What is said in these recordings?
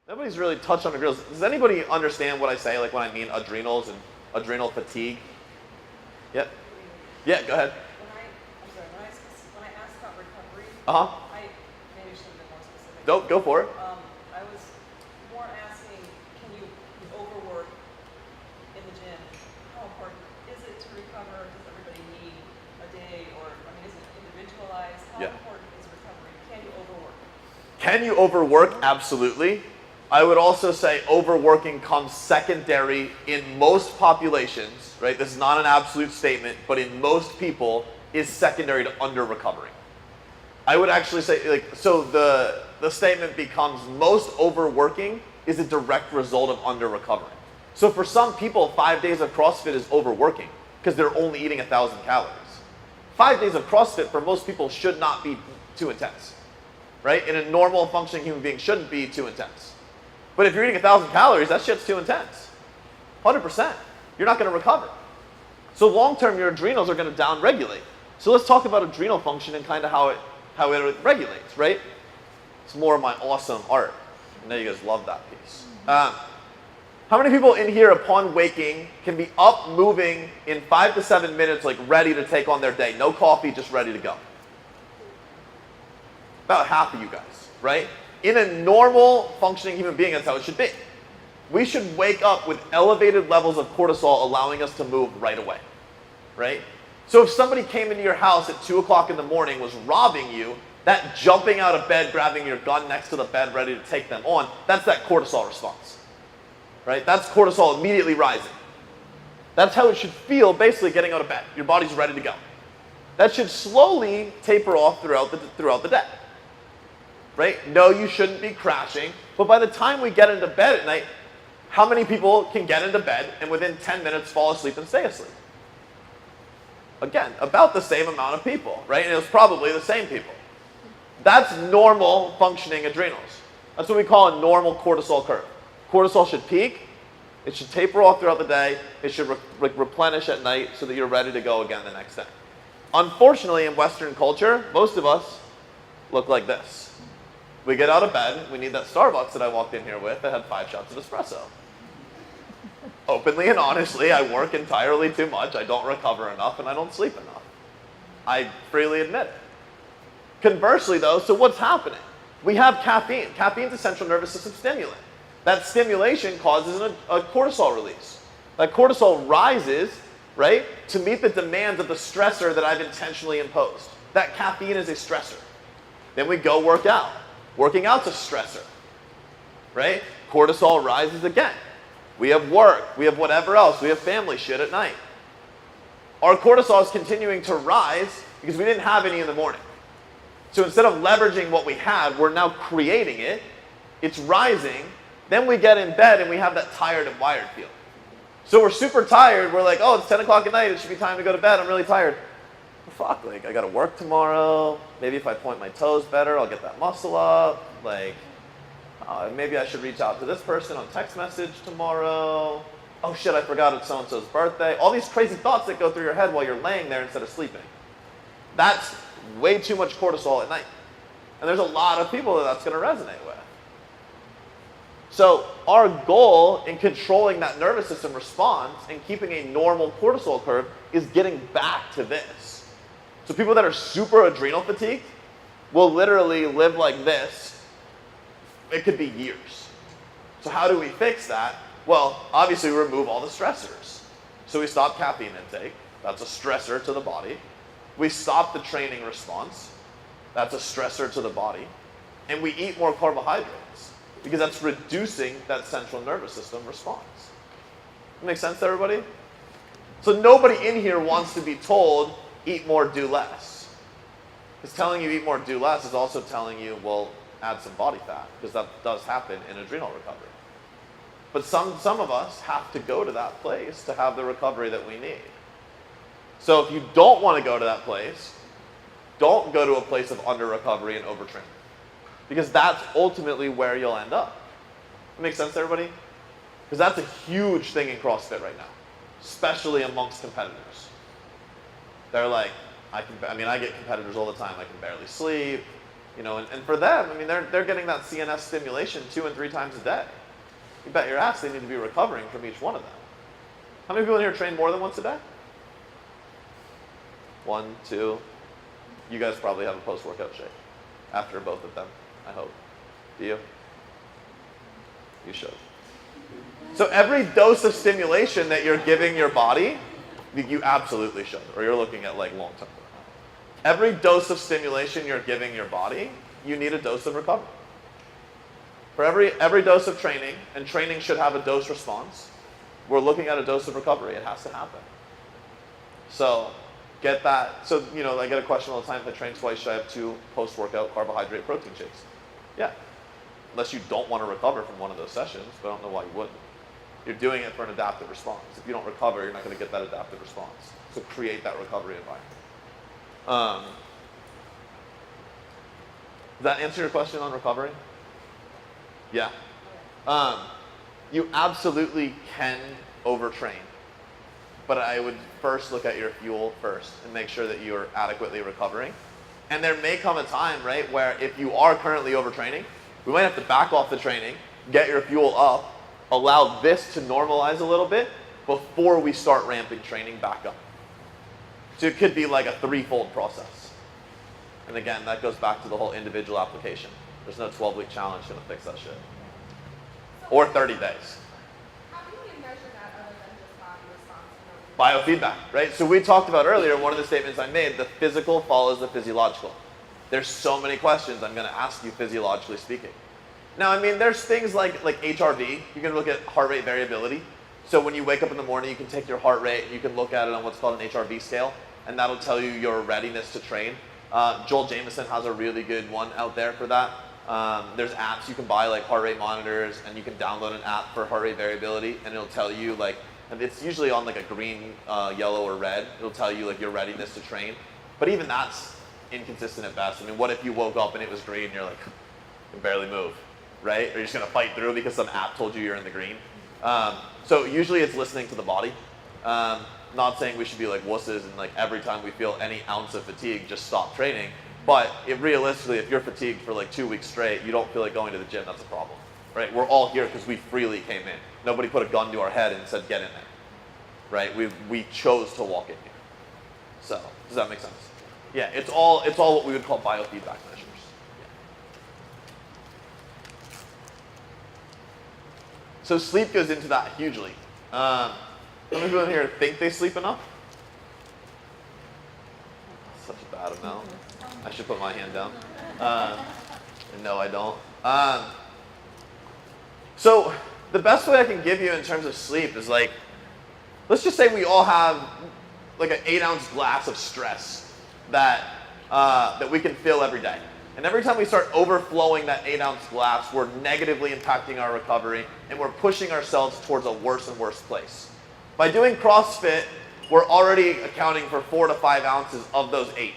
Nobody's really touched on adrenals. Does anybody understand what I say, like when I mean adrenals and adrenal fatigue? Yep. Yeah, go ahead. When I asked about recovery, I maybe should have been more specific. Go for it. I was more asking, can you overwork in the gym? How important is it to recover? Does everybody need a day, or is it individualized? How important is recovery? Can you overwork? Can you overwork? Absolutely. I would also say overworking comes secondary in most populations, right? This is not an absolute statement, but in most people is secondary to under-recovering. I would actually say, so the statement becomes most overworking is a direct result of under-recovering. So for some people, 5 days of CrossFit is overworking because they're only eating 1,000 calories. 5 days of CrossFit for most people should not be too intense, right? And a normal functioning human being shouldn't be too intense. But if you're eating 1,000 calories, that shit's too intense. 100%. You're not going to recover. So long term, your adrenals are going to down-regulate. So let's talk about adrenal function and kind of how it regulates, right? It's more of my awesome art. I know you guys love that piece. How many people in here, upon waking, can be up, moving in 5 to 7 minutes, like ready to take on their day? No coffee, just ready to go. About half of you guys, right? In a normal functioning human being, that's how it should be. We should wake up with elevated levels of cortisol allowing us to move right away, right? So if somebody came into your house at 2 o'clock in the morning, was robbing you, that jumping out of bed, grabbing your gun next to the bed, ready to take them on, that's that cortisol response, right? That's cortisol immediately rising. That's how it should feel basically getting out of bed. Your body's ready to go. That should slowly taper off throughout the day. Right? No, you shouldn't be crashing. But by the time we get into bed at night, how many people can get into bed and within 10 minutes fall asleep and stay asleep? Again, about the same amount of people, right? And it was probably the same people. That's normal functioning adrenals. That's what we call a normal cortisol curve. Cortisol should peak. It should taper off throughout the day. It should replenish at night so that you're ready to go again the next day. Unfortunately, in Western culture, most of us look like this. We get out of bed, we need that Starbucks that I walked in here with that had 5 shots of espresso. Openly and honestly, I work entirely too much, I don't recover enough, and I don't sleep enough. I freely admit it. Conversely though, so what's happening? We have caffeine. Caffeine's a central nervous system stimulant. That stimulation causes a cortisol release. That cortisol rises, right, to meet the demands of the stressor that I've intentionally imposed. That caffeine is a stressor. Then we go work out. Working out's a stressor, right? Cortisol rises again. We have work, we have whatever else, we have family shit at night. Our cortisol is continuing to rise because we didn't have any in the morning. So instead of leveraging what we had, we're now creating it. It's rising. Then we get in bed and we have that tired and wired feeling. So we're super tired. We're like, oh, it's 10 o'clock at night. It should be time to go to bed. I'm really tired. Fuck, like I gotta work tomorrow. Maybe if I point my toes better, I'll get that muscle up. Like, maybe I should reach out to this person on text message tomorrow. Oh shit, I forgot it's so-and-so's birthday. All these crazy thoughts that go through your head while you're laying there instead of sleeping. That's way too much cortisol at night. And there's a lot of people that that's gonna resonate with. So our goal in controlling that nervous system response and keeping a normal cortisol curve is getting back to this. So people that are super adrenal fatigued will literally live like this. It could be years. So how do we fix that? Well, obviously we remove all the stressors. So we stop caffeine intake. That's a stressor to the body. We stop the training response. That's a stressor to the body. And we eat more carbohydrates because that's reducing that central nervous system response. That make sense to everybody? So nobody in here wants to be told, eat more, do less. Because telling you eat more, do less is also telling you, well, add some body fat, because that does happen in adrenal recovery. But some of us have to go to that place to have the recovery that we need. So if you don't want to go to that place, don't go to a place of under-recovery and overtraining. Because that's ultimately where you'll end up. That makes sense to everybody? Because that's a huge thing in CrossFit right now, especially amongst competitors. They're like, I get competitors all the time. I can barely sleep. You know, and for them, I mean, they're getting that CNS stimulation 2 and 3 times a day. You bet your ass they need to be recovering from each one of them. How many people in here train more than once a day? 1, 2. You guys probably have a post-workout shake after both of them, I hope. Do you? You should. So every dose of stimulation that you're giving your body, you absolutely should, or you're looking at like long-term. Every dose of stimulation you're giving your body, you need a dose of recovery. For every dose of training, and training should have a dose response, we're looking at a dose of recovery. It has to happen. So get that. So, you know, I get a question all the time, if I train twice, should I have 2 post-workout carbohydrate protein shakes? Yeah. Unless you don't want to recover from one of those sessions, but I don't know why you wouldn't. You're doing it for an adaptive response. If you don't recover, you're not going to get that adaptive response. So create that recovery environment. Does that answer your question on recovery? Yeah. You absolutely can overtrain. But I would first look at your fuel first and make sure that you're adequately recovering. And there may come a time, right, where if you are currently overtraining, we might have to back off the training, get your fuel up, allow this to normalize a little bit before we start ramping training back up. So it could be like a 3-fold process. And again, that goes back to the whole individual application. There's no 12-week challenge going to fix that shit. Or 30 days. How do you measure that other than just body response? Biofeedback, right? So we talked about earlier, one of the statements I made, the physical follows the physiological. There's so many questions I'm going to ask you physiologically speaking. Now, I mean, there's things like HRV. You can look at heart rate variability. So when you wake up in the morning, you can take your heart rate and you can look at it on what's called an HRV scale, and that'll tell you your readiness to train. Joel Jamieson has a really good one out there for that. There's apps you can buy, like heart rate monitors, and you can download an app for heart rate variability, and it'll tell you, like, and it's usually on like a green, yellow, or red. It'll tell you like your readiness to train. But even that's inconsistent at best. I mean, what if you woke up and it was green and you're like, you can barely move, right? Or you're just gonna fight through because some app told you you're in the green. So usually it's listening to the body. Not saying we should be like wusses and like every time we feel any ounce of fatigue, just stop training. But realistically, if you're fatigued for like 2 weeks straight, you don't feel like going to the gym, that's a problem, right? We're all here because we freely came in. Nobody put a gun to our head and said, get in there, right? We chose to walk in here. So, does that make sense? Yeah, it's all what we would call biofeedback measures. So sleep goes into that hugely. How many people in here think they sleep enough? Such a bad amount. I should put my hand down. No, I don't. So the best way I can give you in terms of sleep is like, let's just say we all have like an 8-ounce glass of stress that we can fill every day. And every time we start overflowing that 8-ounce glass, we're negatively impacting our recovery and we're pushing ourselves towards a worse and worse place. By doing CrossFit, we're already accounting for 4 to 5 ounces of those 8.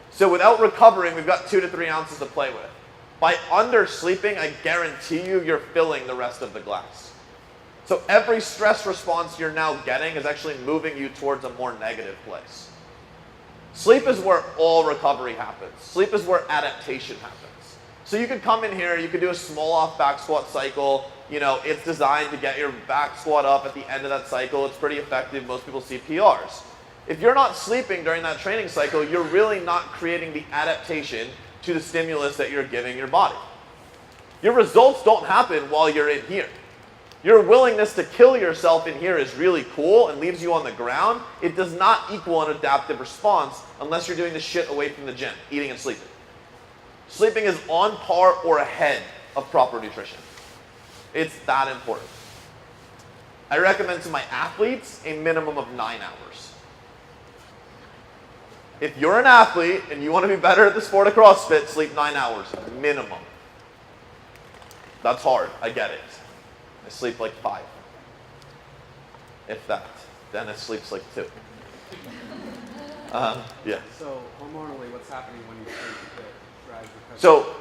So without recovering, we've got 2 to 3 ounces to play with. By undersleeping, I guarantee you're filling the rest of the glass. So every stress response you're now getting is actually moving you towards a more negative place. Sleep is where all recovery happens. Sleep is where adaptation happens. So you could come in here, you could do a small off back squat cycle. You know, it's designed to get your back squat up at the end of that cycle. It's pretty effective. Most people see PRs. If you're not sleeping during that training cycle, you're really not creating the adaptation to the stimulus that you're giving your body. Your results don't happen while you're in here. Your willingness to kill yourself in here is really cool and leaves you on the ground. It does not equal an adaptive response unless you're doing the shit away from the gym, eating and sleeping. Sleeping is on par or ahead of proper nutrition. It's that important. I recommend to my athletes a minimum of 9 hours. If you're an athlete and you want to be better at the sport of CrossFit, sleep 9 hours, minimum. That's hard, I get it. I sleep like 5. If that. Dennis sleeps like 2. Yeah. So hormonally, what's happening when you sleep that drives recovery? So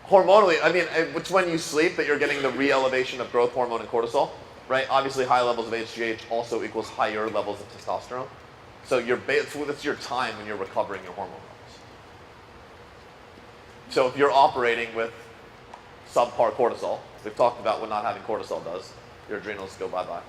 hormonally, I mean, it's when you sleep that you're getting the re-elevation of growth hormone and cortisol, right? Obviously, high levels of HGH also equals higher levels of testosterone. So it's your time when you're recovering your hormone So if you're operating with subpar cortisol, we've talked about what not having cortisol does, your adrenals go bye-bye.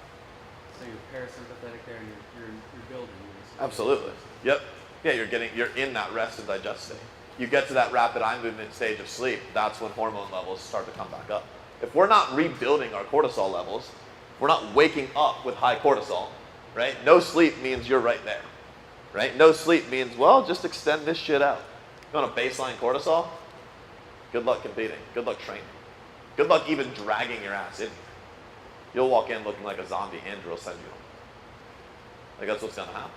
So you're parasympathetic there, and you're building. Absolutely. Yep. Yeah, you're in that rest and digest state. You get to that rapid eye movement stage of sleep, that's when hormone levels start to come back up. If we're not rebuilding our cortisol levels, we're not waking up with high cortisol, right? No sleep means you're right there, right? No sleep means, well, just extend this shit out. You want a baseline cortisol? Good luck competing. Good luck training. Good luck even dragging your ass in. You'll walk in looking like a zombie. Andrew will send you home. Like, that's what's going to happen.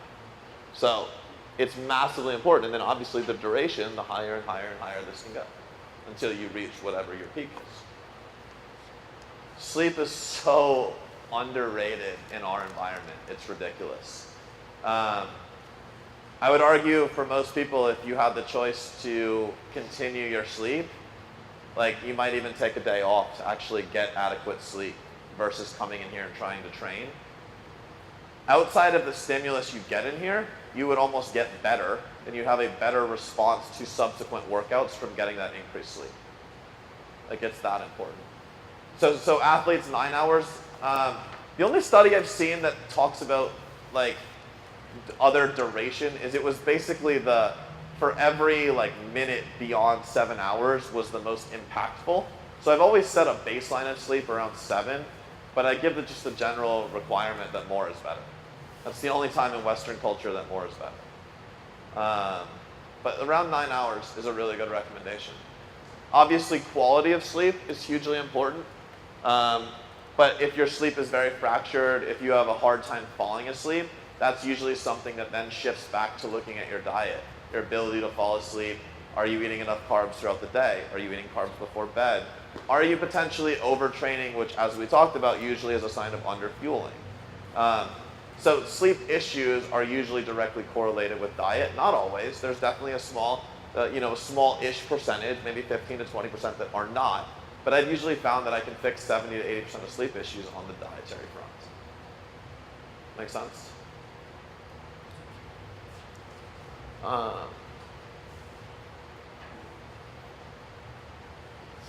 So it's massively important. And then obviously the duration, the higher and higher and higher this can go until you reach whatever your peak is. Sleep is so underrated in our environment. It's ridiculous. I would argue for most people, if you had the choice to continue your sleep, like you might even take a day off to actually get adequate sleep versus coming in here and trying to train. Outside of the stimulus you get in here, you would almost get better, and you'd have a better response to subsequent workouts from getting that increased sleep. Like, it's that important. So athletes, 9 hours. The only study I've seen that talks about like other duration is it was basically for every like minute beyond 7 hours was the most impactful. So I've always set a baseline of sleep around 7, but I give it just a general requirement that more is better. That's the only time in Western culture that more is better. But around 9 hours is a really good recommendation. Obviously, quality of sleep is hugely important. But if your sleep is very fractured, if you have a hard time falling asleep, that's usually something that then shifts back to looking at your diet, your ability to fall asleep. Are you eating enough carbs throughout the day? Are you eating carbs before bed? Are you potentially overtraining, which, as we talked about, usually is a sign of underfueling? So sleep issues are usually directly correlated with diet. Not always. There's definitely a small-ish percentage, maybe 15 to 20% that are not. But I've usually found that I can fix 70 to 80% of sleep issues on the dietary front. Make sense? Let's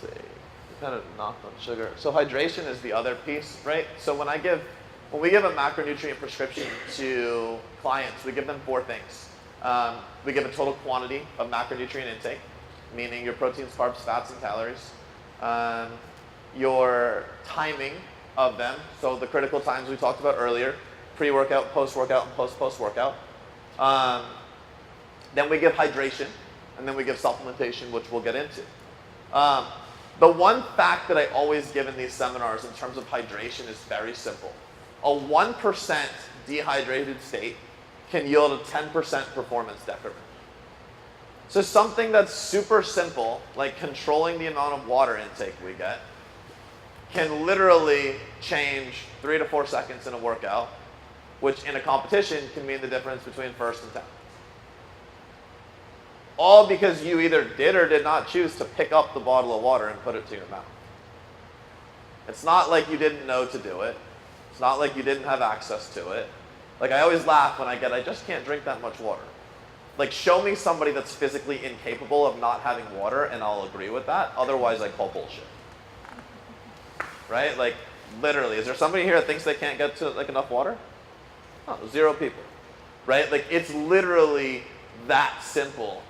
see. We kind of knocked on sugar. So hydration is the other piece, right? So when we give a macronutrient prescription to clients, we give them 4 things. We give a total quantity of macronutrient intake, meaning your proteins, carbs, fats, and calories. Your timing of them, so the critical times we talked about earlier, pre-workout, post-workout, and post-workout. Then we give hydration, and then we give supplementation, which we'll get into. The one fact that I always give in these seminars in terms of hydration is very simple. A 1% dehydrated state can yield a 10% performance decrement. So something that's super simple, like controlling the amount of water intake we get, can literally change 3 to 4 seconds in a workout, which in a competition can mean the difference between first and 10th. All because you either did or did not choose to pick up the bottle of water and put it to your mouth. It's not like you didn't know to do it. It's not like you didn't have access to it. Like, I always laugh when I just can't drink that much water. Like, show me somebody that's physically incapable of not having water and I'll agree with that. Otherwise, I call bullshit. Right? Like, literally, is there somebody here that thinks they can't get to like enough water? No, 0 people. Right? Like, it's literally that simple.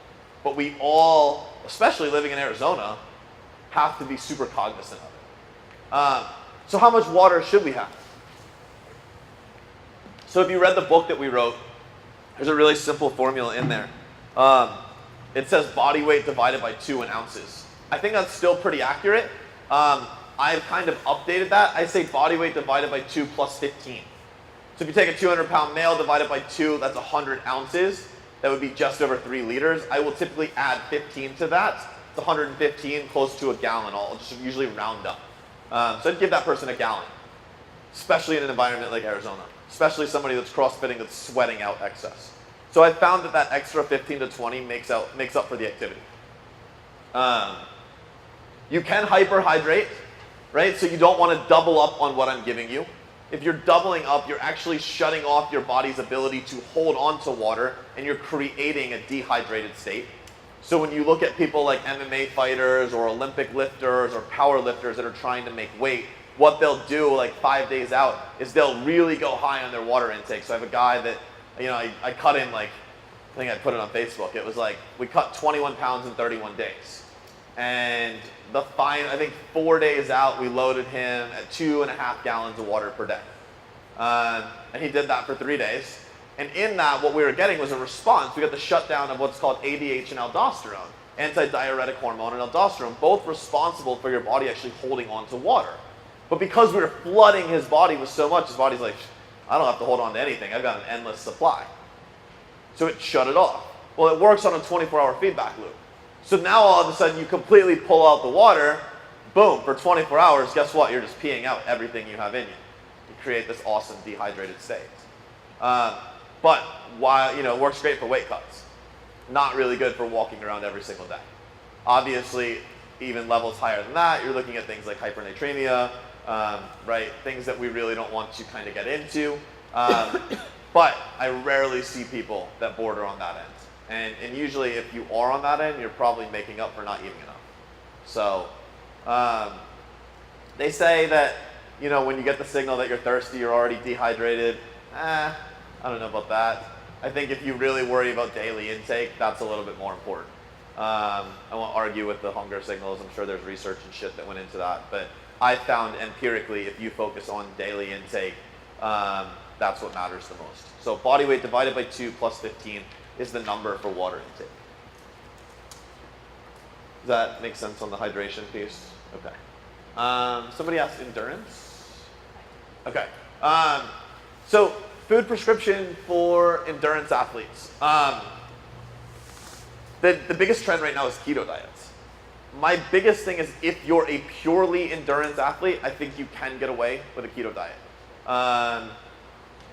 But we all, especially living in Arizona, have to be super cognizant of it. So how much water should we have? So if you read the book that we wrote, there's a really simple formula in there. It says body weight divided by 2 in ounces. I think that's still pretty accurate. I've kind of updated that. I say body weight divided by 2 plus 15. So if you take a 200-pound male divided by 2, that's 100 ounces. That would be just over 3 liters. I will typically add 15 to that. It's 115, close to a gallon. I'll just usually round up. So I'd give that person a gallon, especially in an environment like Arizona, especially somebody that's CrossFitting that's sweating out excess. So I found that extra 15 to 20 makes up for the activity. You can hyperhydrate, right? So you don't want to double up on what I'm giving you. If you're doubling up, you're actually shutting off your body's ability to hold on to water, and you're creating a dehydrated state. So when you look at people like MMA fighters or Olympic lifters or power lifters that are trying to make weight, what they'll do like 5 days out is they'll really go high on their water intake. So I have a guy that, I cut him like, I think I put it on Facebook. It was like, we cut 21 pounds in 31 days. And I think 4 days out, we loaded him at 2.5 gallons of water per day. And he did that for 3 days. And in that, what we were getting was a response. We got the shutdown of what's called ADH and aldosterone, antidiuretic hormone and aldosterone, both responsible for your body actually holding on to water. But because we were flooding his body with so much, his body's like, I don't have to hold on to anything. I've got an endless supply. So it shut it off. Well, it works on a 24-hour feedback loop. So now all of a sudden you completely pull out the water, boom, for 24 hours, guess what? You're just peeing out everything you have in you. You create this awesome dehydrated state. But while, it works great for weight cuts. Not really good for walking around every single day. Obviously, even levels higher than that, you're looking at things like hypernatremia, right? Things that we really don't want to kind of get into. But I rarely see people that border on that end. And usually if you are on that end, you're probably making up for not eating enough. So they say that, when you get the signal that you're thirsty, you're already dehydrated. I don't know about that. I think if you really worry about daily intake, that's a little bit more important. I won't argue with the hunger signals. I'm sure there's research and shit that went into that. But I found empirically, if you focus on daily intake, that's what matters the most. So body weight divided by 2 plus 15 is the number for water intake. Does that make sense on the hydration piece? Okay. Somebody asked endurance? Okay. So food prescription for endurance athletes. The biggest trend right now is keto diets. My biggest thing is if you're a purely endurance athlete, I think you can get away with a keto diet.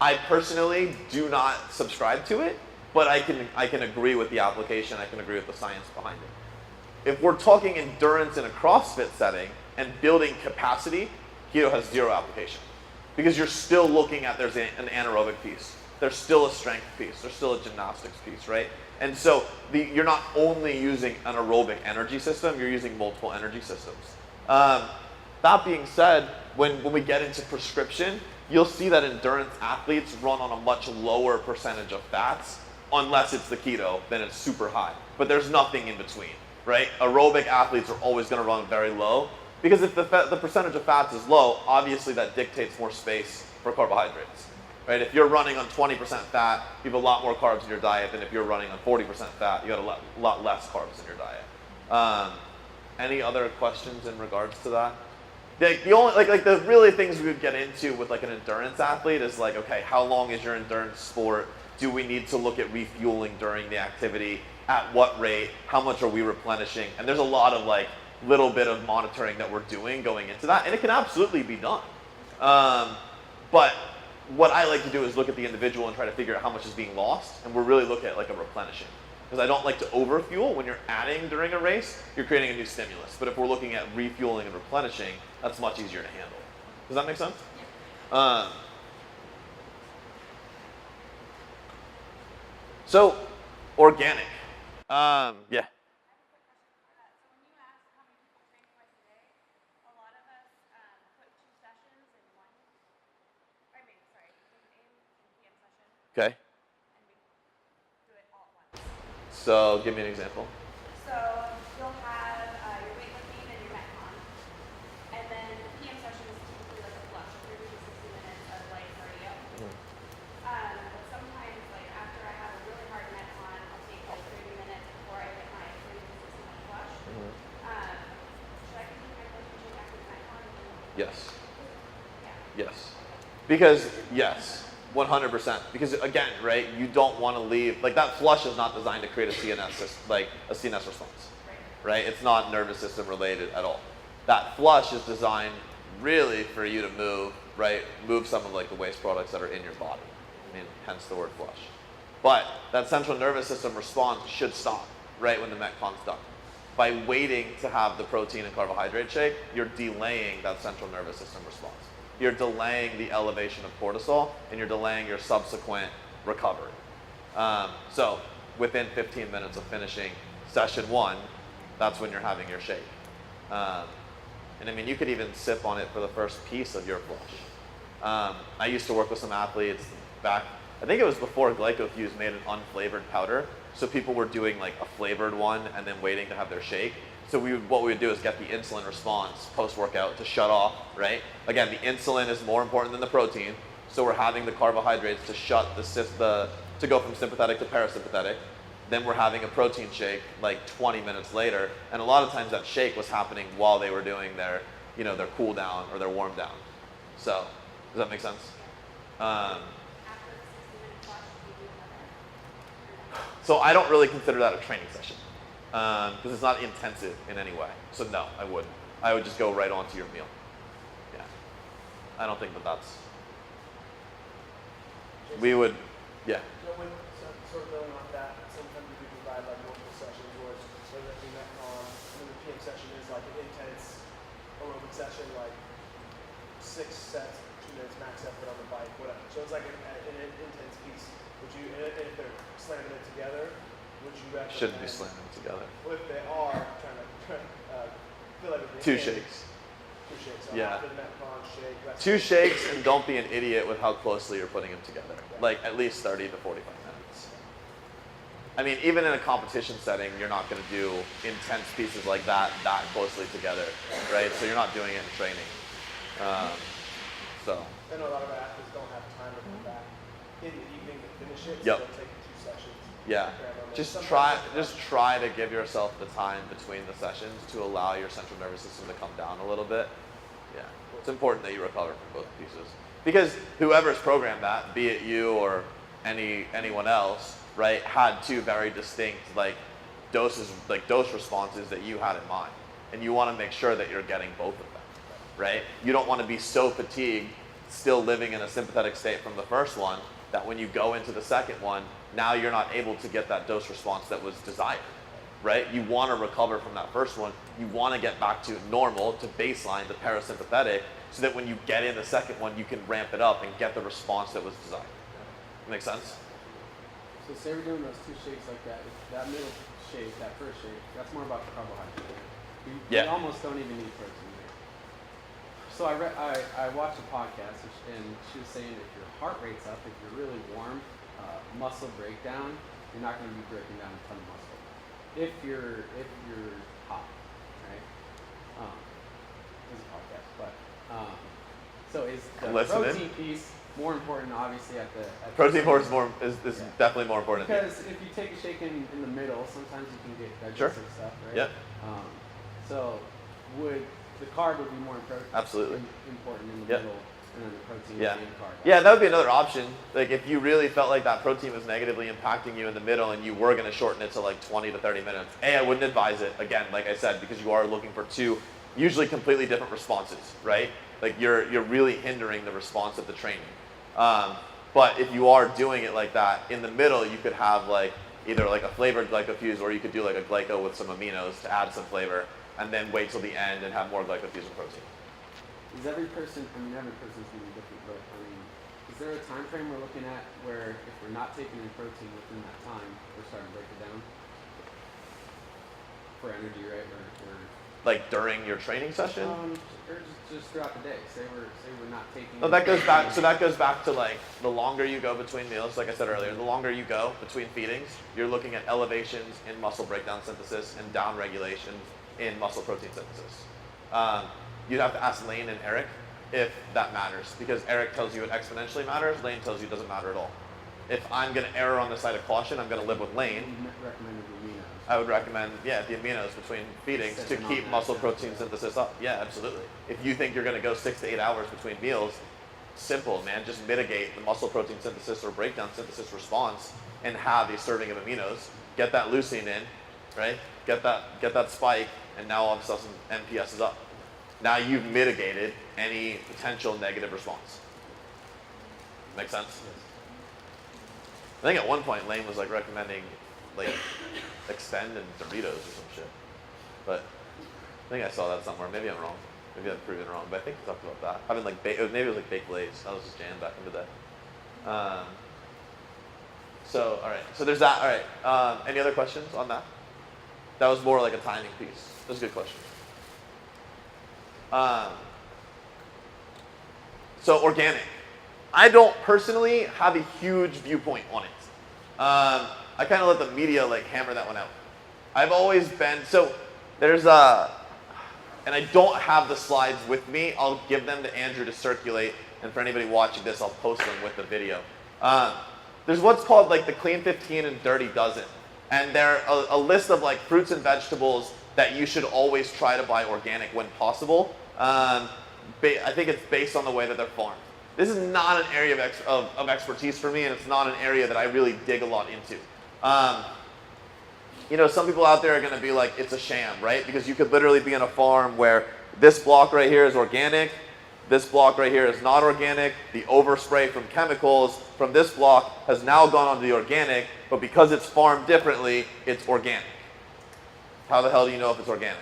I personally do not subscribe to it, but I can agree with the application. I can agree with the science behind it. If we're talking endurance in a CrossFit setting and building capacity, keto has zero application. Because you're still looking at there's an anaerobic piece. There's still a strength piece. There's still a gymnastics piece, right? And so you're not only using an aerobic energy system, you're using multiple energy systems. That being said, when we get into prescription, you'll see that endurance athletes run on a much lower percentage of fats, unless it's the keto, then it's super high. But there's nothing in between, right? Aerobic athletes are always going to run very low, because if the percentage of fats is low, obviously that dictates more space for carbohydrates, right? If you're running on 20% fat, you have a lot more carbs in your diet than if you're running on 40% fat, you got a lot less carbs in your diet. Any other questions in regards to that? The only the really things we would get into with like an endurance athlete is like, okay, how long is your endurance sport? Do we need to look at refueling during the activity? At what rate? How much are we replenishing? And there's a lot of like little bit of monitoring that we're doing going into that, and it can absolutely be done. But what I like to do is look at the individual and try to figure out how much is being lost, and we're really looking at like a replenishing. Because I don't like to overfuel. When you're adding during a race, you're creating a new stimulus. But if we're looking at refueling and replenishing, that's much easier to handle. Does that make sense? Yeah. So, organic. Yeah. Okay. So give me an example. So you'll have your weightlifting and your metcon, and then the PM session is typically like a flush, 30 to 60 minutes of light cardio. But sometimes, like after I have a really hard metcon, I'll take like 30 minutes before I hit my 30 to 60 minute flush. Should I continue my blood pressure after the metcon? Yes. Yeah. Yes. Because yes. 100%. Because again, right, you don't want to leave, like that flush is not designed to create a CNS response, right? It's not nervous system related at all. That flush is designed really for you to move, right? Move some of like the waste products that are in your body. I mean, hence the word flush. But that central nervous system response should stop right when the metcon's done. By waiting to have the protein and carbohydrate shake, you're delaying that central nervous system response. You're delaying the elevation of cortisol, and you're delaying your subsequent recovery. So within 15 minutes of finishing, session 1, that's when you're having your shake. And I mean, you could even sip on it for the first piece of your flush. I used to work with some athletes back, I think it was before GlycoFuse made an unflavored powder. So people were doing like a flavored one and then waiting to have their shake. So what we would do is get the insulin response post-workout to shut off, right? Again, the insulin is more important than the protein. So we're having the carbohydrates to shut to go from sympathetic to parasympathetic. Then we're having a protein shake like 20 minutes later. And a lot of times that shake was happening while they were doing their cool down or their warm down. So, does that make sense? After the 60-minute flush, do you do another? So I don't really consider that a training session because it's not intensive in any way. So no, I wouldn't. I would just go right on to your meal. Yeah, I don't think that's. We would, yeah. So when sort of building off that, sometimes we do provide like multiple sessions, whether that be Metcon, and then the PM session is like an intense aerobic session, like 6 sets, 2 minutes max effort on the bike, whatever. So it's like an intense piece. Would you, and if they're slamming it together, would you recommend? Shouldn't be slamming it together. Well, if they are trying to feel like Two shakes. 2 shakes. So Yeah. after the Metcon shake. 2 shakes, and don't be an idiot with how closely you're putting them together. Like at least 30 to 45 minutes. I mean, even in a competition setting, you're not going to do intense pieces like that closely together, right? So you're not doing it in training. So. I know a lot of athletes don't have time to come back in the evening to finish it, Yep. so they'll take 2 sessions. Yeah. Just try to give yourself the time between the sessions to allow your central nervous system to come down a little bit. Yeah. It's important that you recover from both pieces. Because whoever's programmed that, be it you or anyone else, right, had 2 very distinct dose responses that you had in mind. And you want to make sure that you're getting both of them. Right? You don't want to be so fatigued, still living in a sympathetic state from the first one, that when you go into the second one, now you're not able to get that dose response that was desired, right? You want to recover from that first one. You want to get back to normal, to baseline, the parasympathetic, so that when you get in the second one, you can ramp it up and get the response that was desired. Make sense? So say we're doing those 2 shakes like that. That middle shake, that first shake, that's more about the carbohydrate. We almost don't even need protein there. So I watched a podcast and she was saying if your heart rate's up, if you're really warm, muscle breakdown, you're not going to be breaking down a ton of muscle. If you're hot, right? This is a podcast, but so is the protein piece more important? Obviously, at protein is definitely more important. Because if you take a shake in the middle, sometimes you can get digestive stuff, right? Yep. So the carb would be more important. Absolutely. Important in the middle, and then the protein Yeah. would be in carb. Yeah, that would be another option. Like if you really felt like that protein was negatively impacting you in the middle and you were going to shorten it to like 20 to 30 minutes, I wouldn't advise it, again, like I said, because you are looking for 2 usually completely different responses, right? Like you're really hindering the response of the training. But if you are doing it like that, in the middle you could have like either like a flavored GlycoFuse, or you could do like a glyco with some aminos to add some flavor, and then wait till the end and have more GlycoFuse and protein. Is every person's going to be different, but I mean, is there a time frame we're looking at where if we're not taking in protein within that time, we're starting to break it down? For energy, right? Or Like during your training session? Or just throughout the day. Say we're not taking. No, that goes back. So that goes back to like the longer you go between meals. Like I said earlier, the longer you go between feedings, you're looking at elevations in muscle breakdown synthesis and down regulations in muscle protein synthesis. You'd have to ask Lane and Eric if that matters, because Eric tells you it exponentially matters. Lane tells you it doesn't matter at all. If I'm going to err on the side of caution, I'm going to live with Lane. Recommended the aminos. I would recommend, the aminos between feedings to keep muscle protein synthesis up. Yeah, absolutely. If you think you're going to go 6 to 8 hours between meals, simple, man. Just mitigate the muscle protein synthesis or breakdown synthesis response and have a serving of aminos. Get that leucine in, right? Get that spike, and now all of a sudden NPS is up. Now you've mitigated any potential negative response. Make sense? I think at one point Lane was like recommending like Extend and Doritos or some shit. But I think I saw that somewhere. Maybe I'm wrong. Maybe I'm proven wrong. But I think he talked about that. Having like maybe it was like baked Lay's. That was just jam back in the day. So all right. So there's that. All right. Any other questions on that? That was more like a timing piece. That's a good question. So organic. I don't personally have a huge viewpoint on it. I kind of let the media like hammer that one out. I've always been, so there's and I don't have the slides with me. I'll give them to Andrew to circulate, and for anybody watching this, I'll post them with the video. There's what's called like the Clean 15 and Dirty Dozen. And they're a list of like fruits and vegetables that you should always try to buy organic when possible. I think it's based on the way that they're farmed. This is not an area of expertise for me, and it's not an area that I really dig a lot into. You know, some people out there are going to be like, it's a sham, right? Because you could literally be in a farm where this block right here is organic, this block right here is not organic, the overspray from chemicals from this block has now gone onto the organic, but because it's farmed differently, it's organic. How the hell do you know if it's organic?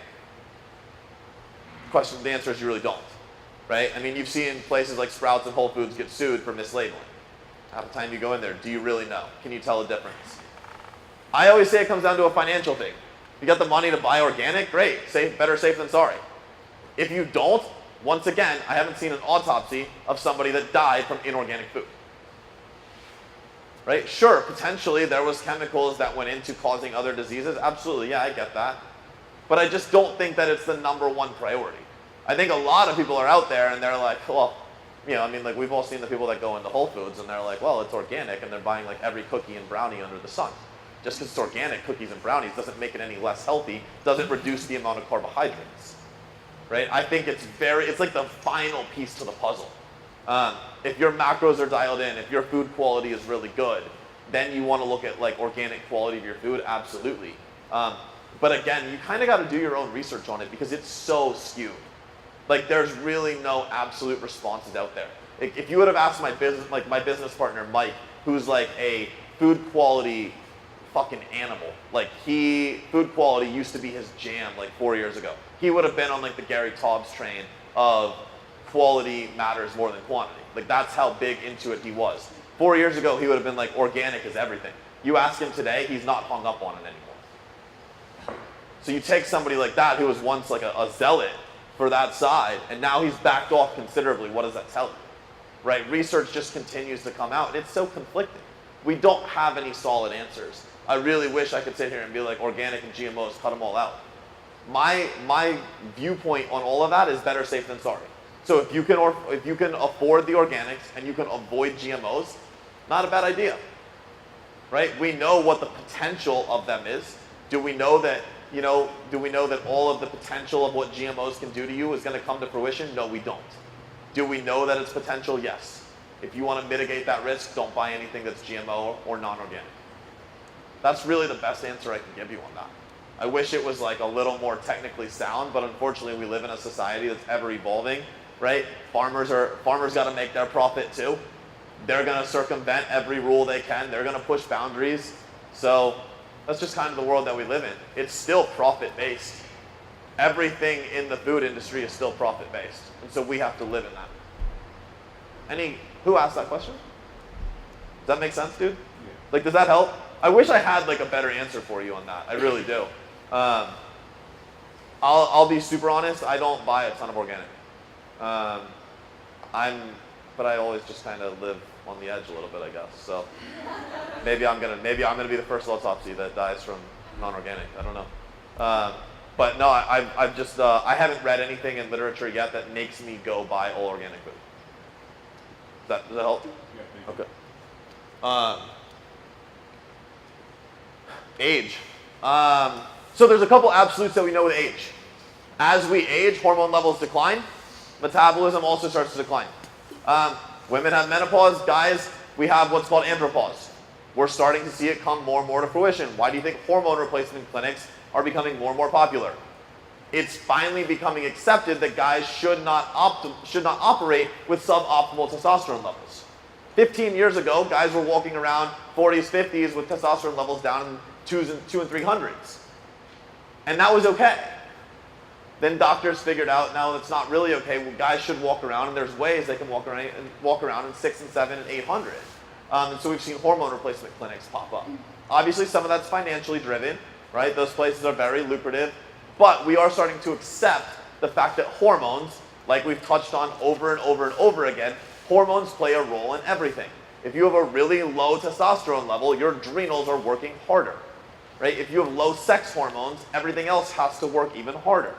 The answer is you really don't, right? I mean, you've seen places like Sprouts and Whole Foods get sued for mislabeling. Half the time you go in there, do you really know? Can you tell the difference? I always say it comes down to a financial thing. You got the money to buy organic, great. Better safe than sorry. If you don't, once again, I haven't seen an autopsy of somebody that died from inorganic food. Right? Sure, potentially there was chemicals that went into causing other diseases. Absolutely, yeah, I get that. But I just don't think that it's the #1 priority. I think a lot of people are out there and they're like, well, you know, I mean, like we've all seen the people that go into Whole Foods and they're like, well, it's organic, and they're buying like every cookie and brownie under the sun. Just because it's organic cookies and brownies doesn't make it any less healthy, doesn't reduce the amount of carbohydrates. Right? I think it's like the final piece to the puzzle. If your macros are dialed in, if your food quality is really good, then you want to look at like organic quality of your food, absolutely. But again, you kind of got to do your own research on it because it's so skewed. Like there's really no absolute responses out there. If you would have asked my business partner Mike, who's like a food quality fucking animal, like food quality used to be his jam like 4 years ago. He would have been on like the Gary Taubes train of quality matters more than quantity. Like that's how big into it he was. 4 years ago, he would have been like organic is everything. You ask him today, he's not hung up on it anymore. So you take somebody like that who was once like a zealot for that side, and now he's backed off considerably. What does that tell you? Right? Research just continues to come out. It's so conflicting. We don't have any solid answers. I really wish I could sit here and be like organic and GMOs, cut them all out. My viewpoint on all of that is better safe than sorry. So if you can afford the organics and you can avoid GMOs, not a bad idea. Right? We know what the potential of them is. Do we know that all of the potential of what GMOs can do to you is going to come to fruition? No, we don't. Do we know that it's potential? Yes. If you want to mitigate that risk, don't buy anything that's GMO or non-organic. That's really the best answer I can give you on that. I wish it was like a little more technically sound, but unfortunately we live in a society that's ever evolving, right? Farmers got to make their profit too. They're going to circumvent every rule they can. They're going to push boundaries. So that's just kind of the world that we live in. It's still profit-based. Everything in the food industry is still profit-based. And so we have to live in that. Who asked that question? Does that make sense, dude? Yeah. Like, does that help? I wish I had like a better answer for you on that. I really do. I'll be super honest. I don't buy a ton of organic. But I always just kind of live on the edge a little bit, I guess. So maybe I'm gonna be the first autopsy that dies from non-organic. I don't know. But no, I haven't read anything in literature yet that makes me go buy all organic food. Does that help? Yeah, thank you. Okay. Age. So there's a couple absolutes that we know with age. As we age, hormone levels decline. Metabolism also starts to decline. Women have menopause. Guys, we have what's called andropause. We're starting to see it come more and more to fruition. Why do you think hormone replacement clinics are becoming more and more popular? It's finally becoming accepted that guys should not operate with suboptimal testosterone levels. 15 years ago, guys were walking around 40s, 50s with testosterone levels down in 2 and 300s. And that was okay. Then doctors figured out now it's not really okay. Well, guys should walk around, and there's ways they can walk around in 6 and 7 and 800. And so we've seen hormone replacement clinics pop up. Obviously, some of that's financially driven. right? Those places are very lucrative, but we are starting to accept the fact that hormones, like we've touched on over and over and over again, hormones play a role in everything. If you have a really low testosterone level, your adrenals are working harder, right? If you have low sex hormones, everything else has to work even harder.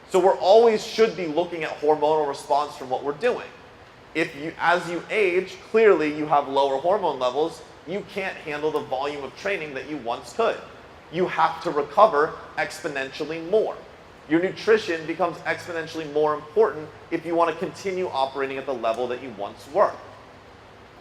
So we're always should be looking at hormonal response from what we're doing. As you age, clearly you have lower hormone levels, you can't handle the volume of training that you once could. You have to recover exponentially more. Your nutrition becomes exponentially more important if you want to continue operating at the level that you once were.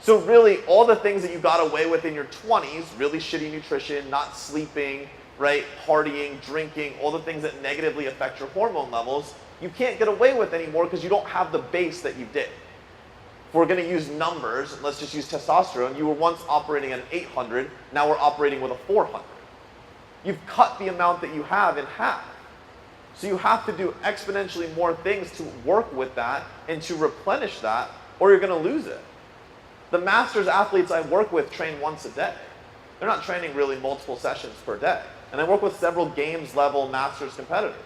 So really, all the things that you got away with in your 20s, really shitty nutrition, not sleeping, right, partying, drinking, all the things that negatively affect your hormone levels, you can't get away with anymore because you don't have the base that you did. If we're going to use numbers, let's just use testosterone. You were once operating at an 800, now we're operating with a 400. You've cut the amount that you have in half. So you have to do exponentially more things to work with that and to replenish that, or you're going to lose it. The masters athletes I work with train once a day. They're not training really multiple sessions per day. And I work with several games level masters competitors.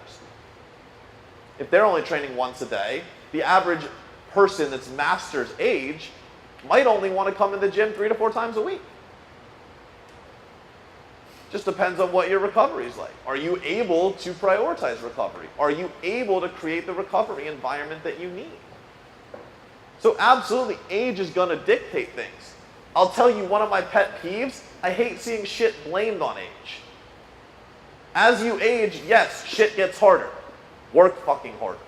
If they're only training once a day, the average person that's master's age might only want to come in the gym 3 to 4 times a week. Just depends on what your recovery is like. Are you able to prioritize recovery? Are you able to create the recovery environment that you need? So absolutely, age is going to dictate things. I'll tell you one of my pet peeves, I hate seeing shit blamed on age. As you age, yes, shit gets harder. Work fucking harder.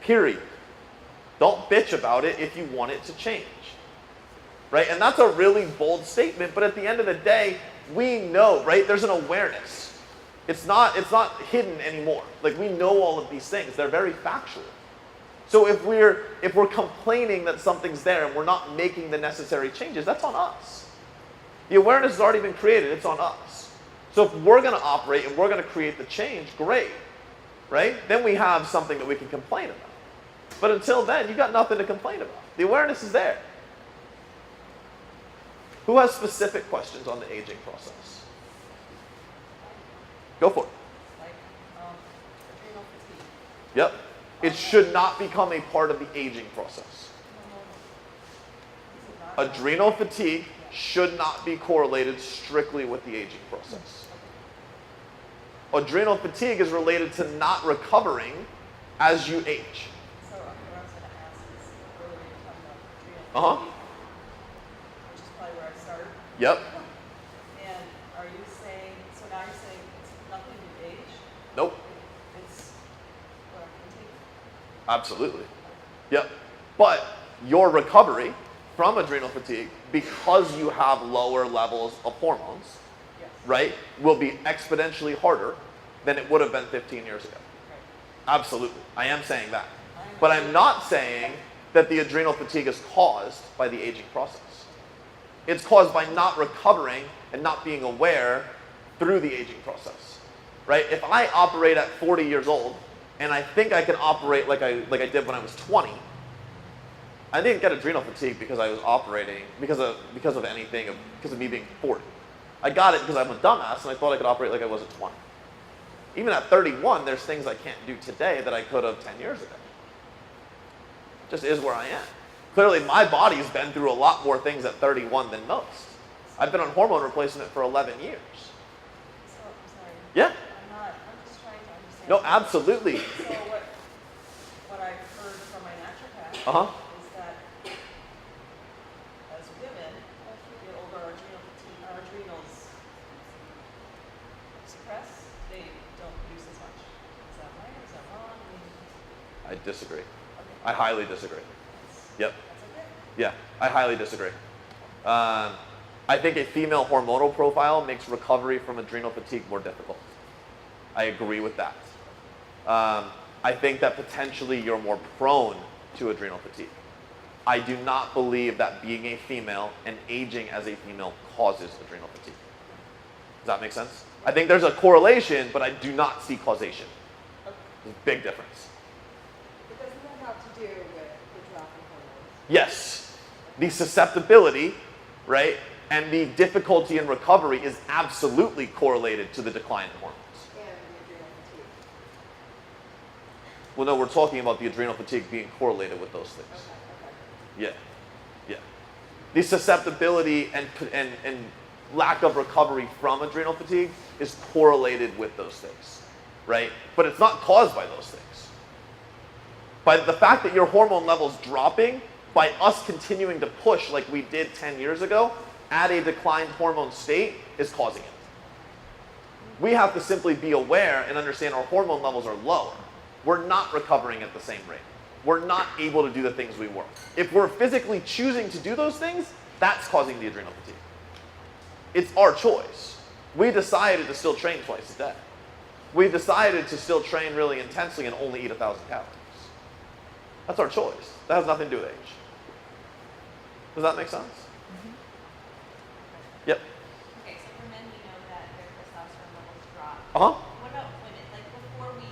Period. Don't bitch about it if you want it to change. Right? And that's a really bold statement, but at the end of the day, we know, right? There's an awareness. It's not hidden anymore. Like, we know all of these things. They're very factual. So if we're complaining that something's there and we're not making the necessary changes, that's on us. The awareness has already been created. It's on us. So if we're going to operate and we're going to create the change, great, right? Then we have something that we can complain about. But until then, you got nothing to complain about. The awareness is there. Who has specific questions on the aging process? Go for it. Like adrenal fatigue. Yep. It should not become a part of the aging process. Is it not? Adrenal fatigue should not be correlated strictly with the aging process. Adrenal fatigue is related to not recovering as you age. So what I was going to ask is, earlier you were talking about adrenal fatigue, which is probably where I started. Yep. And are you saying, so now you're saying it's nothing to age? Nope. It's what I can take? Absolutely. Yep. But your recovery from adrenal fatigue, because you have lower levels of hormones, Yes. right, will be exponentially harder than it would have been 15 years ago. Right. Absolutely. I am saying that. But I'm not saying that the adrenal fatigue is caused by the aging process. It's caused by not recovering and not being aware through the aging process. Right? If I operate at 40 years old and I think I can operate like I did when I was 20, I didn't get adrenal fatigue because I was operating because of anything, because of me being 40. I got it because I'm a dumbass and I thought I could operate like I was at 20. Even at 31, there's things I can't do today that I could have 10 years ago. Just is where I am. Clearly, my body's been through a lot more things at 31 than most. I've been on hormone replacement for 11 years. So, I'm sorry. Yeah. I'm just trying to understand. No, absolutely. So what I've heard from my naturopath Uh-huh. is that as women get older, our adrenals suppress. They don't produce as much. Is that right or is that wrong? I mean, I disagree. okay. I highly disagree. Yep. That's okay. Yeah, I highly disagree. I think a female hormonal profile makes recovery from adrenal fatigue more difficult. I agree with that. I think that potentially you're more prone to adrenal fatigue. I do not believe that being a female and aging as a female causes adrenal fatigue. Does that make sense? I think there's a correlation, but I do not see causation. There's a big difference. But doesn't that have to do with the drop in hormones? Yes, the susceptibility, right? And the difficulty in recovery is absolutely correlated to the decline in hormones. And the adrenal fatigue. Well, no, we're talking about the adrenal fatigue being correlated with those things. Okay, okay. Yeah, yeah. The susceptibility and lack of recovery from adrenal fatigue is correlated with those things, right? But it's not caused by those things. By the fact that your hormone level's dropping, by us continuing to push like we did 10 years ago, at a declined hormone state is causing it. We have to simply be aware and understand our hormone levels are lower. We're not recovering at the same rate. We're not able to do the things we were. If we're physically choosing to do those things, that's causing the adrenal fatigue. It's our choice. We decided to still train twice a day. We decided to still train really intensely and only eat 1,000 calories. That's our choice. That has nothing to do with age. Does that make sense? Yep. Okay, so for men, we know that their testosterone levels drop. Uh-huh. What about women? Like before we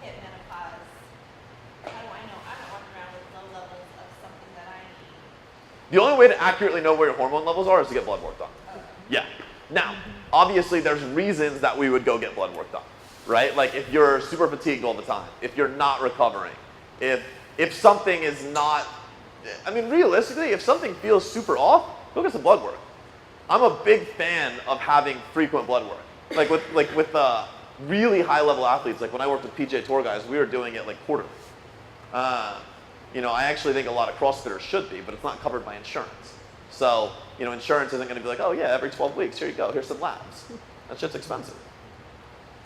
hit menopause, how do I know I'm not walking around with low levels of something that I need? The only way to accurately know where your hormone levels are is to get blood work done. Yeah. Now, obviously there's reasons that we would go get blood work done, right? Like if you're super fatigued all the time, if you're not recovering, if something is not, I mean, realistically, if something feels super off, go get some blood work. I'm a big fan of having frequent blood work. Like with really high level athletes, like when I worked with PGA Tour guys, we were doing it like quarterly. You know, I actually think a lot of CrossFitters should be, but it's not covered by insurance. So, you know, insurance isn't going to be like, oh yeah, every 12 weeks, here you go, here's some labs. That shit's expensive.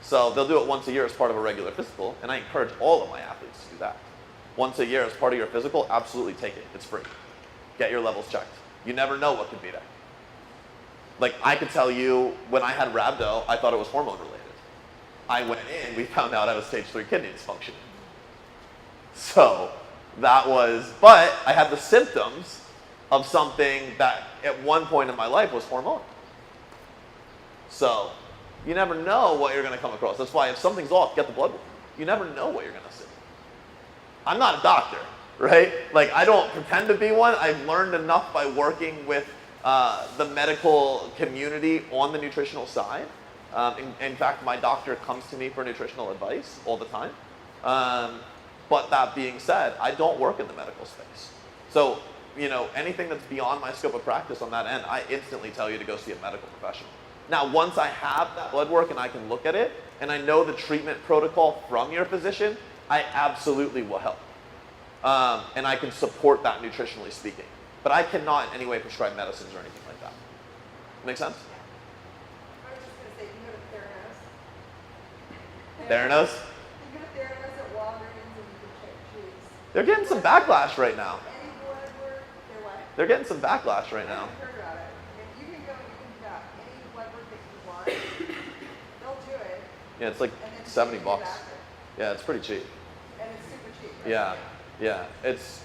So they'll do it once a year as part of a regular physical, and I encourage all of my athletes to do that. Once a year as part of your physical, absolutely take it. It's free. Get your levels checked. You never know what could be there. Like I could tell you, when I had rhabdo, I thought it was hormone related. I went in, we found out I was stage 3 kidney dysfunction. So that was, but I had the symptoms of something that at one point in my life was hormonal. So you never know what you're going to come across. That's why if something's off, get the blood work. You never know what you're going to see. I'm not a doctor, right? Like I don't pretend to be one. I've learned enough by working with the medical community on the nutritional side. In fact, my doctor comes to me for nutritional advice all the time. But that being said, I don't work in the medical space. So, you know, anything that's beyond my scope of practice on that end, I instantly tell you to go see a medical professional. Now, once I have that blood work and I can look at it, and I know the treatment protocol from your physician, I absolutely will help. And I can support that nutritionally speaking. But I cannot in any way prescribe medicines or anything like that. Make sense? I was just going to say, you go to Theranos. Theranos? You go to Theranos at Walgreens and you can choose. They're getting some backlash right now. Any blood work, they're what? They're getting some backlash right I now. haven't heard about it. If you can go, you can do that. Any blood work that you want, they'll do it. Yeah, it's like And then $70 you bucks. get after. Yeah, it's pretty cheap. And it's super cheap. Right? Yeah, yeah. It's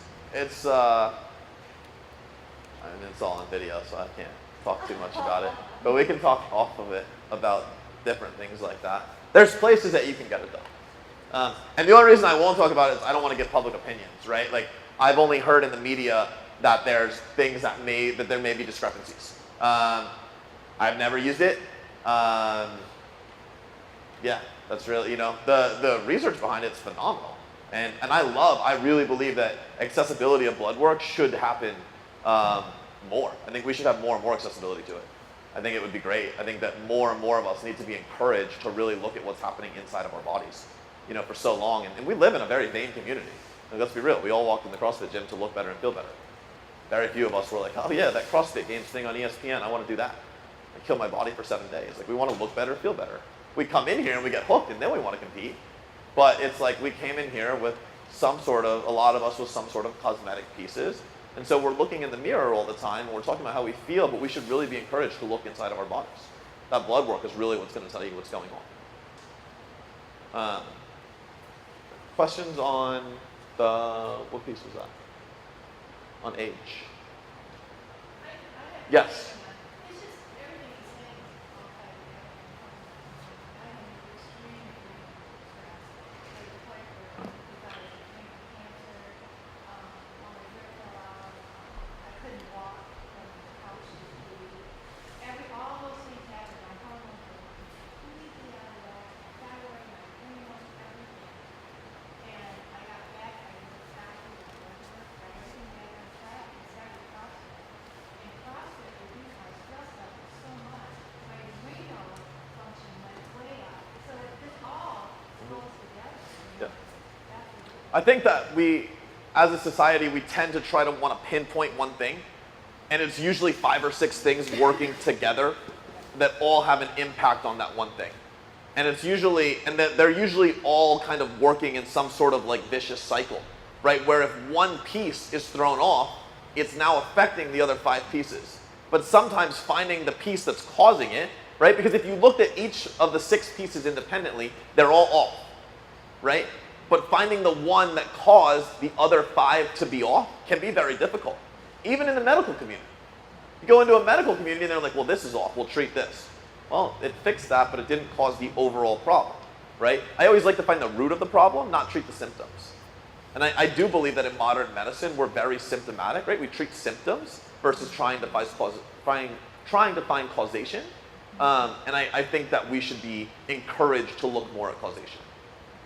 I mean, it's all on video, so I can't talk too much about it. But we can talk off of it about different things like that. There's places that you can get it done. And the only reason I won't talk about it is I don't want to give public opinions, right? Like, I've only heard in the media that there's things that there may be discrepancies. I've never used it. Yeah, that's really, you know, the research behind it's phenomenal. And I really believe that accessibility of blood work should happen more. I think we should have more and more accessibility to it. I think it would be great. I think that more and more of us need to be encouraged to really look at what's happening inside of our bodies, you know, for so long. And we live in a very vain community. Like, let's be real. We all walked in the CrossFit gym to look better and feel better. Very few of us were like, oh yeah, that CrossFit Games thing on ESPN, I want to do that. I kill my body for 7 days. Like, we want to look better, feel better. We come in here and we get hooked and then we want to compete. But it's like we came in here with a lot of us with some sort of cosmetic pieces. And so we're looking in the mirror all the time and we're talking about how we feel, but we should really be encouraged to look inside of our bodies. That blood work is really what's going to tell you what's going on. Questions on what piece was that? On age. Yes. I think that we, as a society, we tend to try to want to pinpoint one thing, and it's usually 5 or 6 things working together that all have an impact on that one thing. And it's usually, and that they're usually all kind of working in some sort of like vicious cycle, right? Where if one piece is thrown off, it's now affecting the other 5 pieces. But sometimes finding the piece that's causing it, right? Because if you looked at each of the 6 pieces independently, they're all off, right? But finding the one that caused the other 5 to be off can be very difficult, even in the medical community. You go into a medical community and they're like, well, this is off, we'll treat this. Well, it fixed that, but it didn't cause the overall problem, right? I always like to find the root of the problem, not treat the symptoms. And I do believe that in modern medicine, we're very symptomatic, right? We treat symptoms versus trying to find causation. And I think that we should be encouraged to look more at causation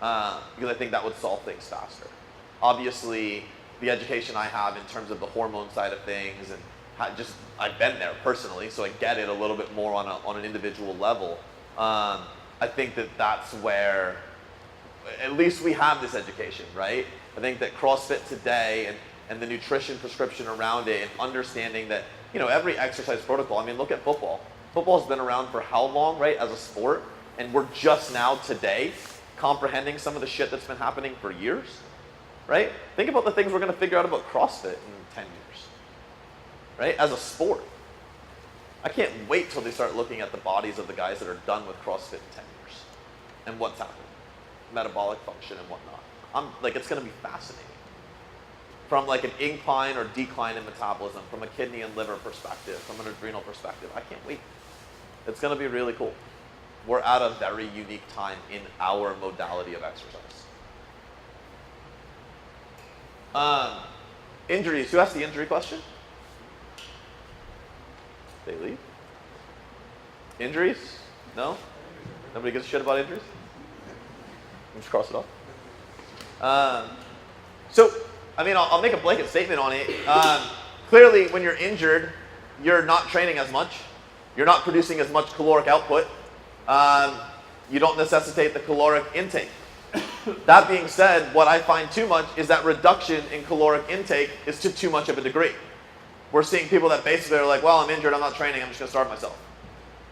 because I think that would solve things faster. Obviously, the education I have in terms of the hormone side of things and I've been there personally, so I get it a little bit more on an individual level. I think that that's where at least we have this education, right? I think that CrossFit today and the nutrition prescription around it and understanding that, you know, every exercise protocol, I mean, look at football. Football's been around for how long, right, as a sport? And we're just now today comprehending some of the shit that's been happening for years, right? Think about the things we're going to figure out about CrossFit in 10 years, right, as a sport. I can't wait till they start looking at the bodies of the guys that are done with CrossFit in 10 years and what's happening, metabolic function and whatnot. It's going to be fascinating. From like an incline or decline in metabolism, from a kidney and liver perspective, from an adrenal perspective. I can't wait. It's going to be really cool. We're at a very unique time in our modality of exercise. Injuries. Who asked the injury question? They leave? Injuries? No? Nobody gives a shit about injuries? Just cross it off. I'll make a blanket statement on it. Clearly, when you're injured, you're not training as much. You're not producing as much caloric output. You don't necessitate the caloric intake. That being said, what I find too much is that reduction in caloric intake is to too much of a degree. We're seeing people that basically are like, well, I'm injured, I'm not training, I'm just going to starve myself.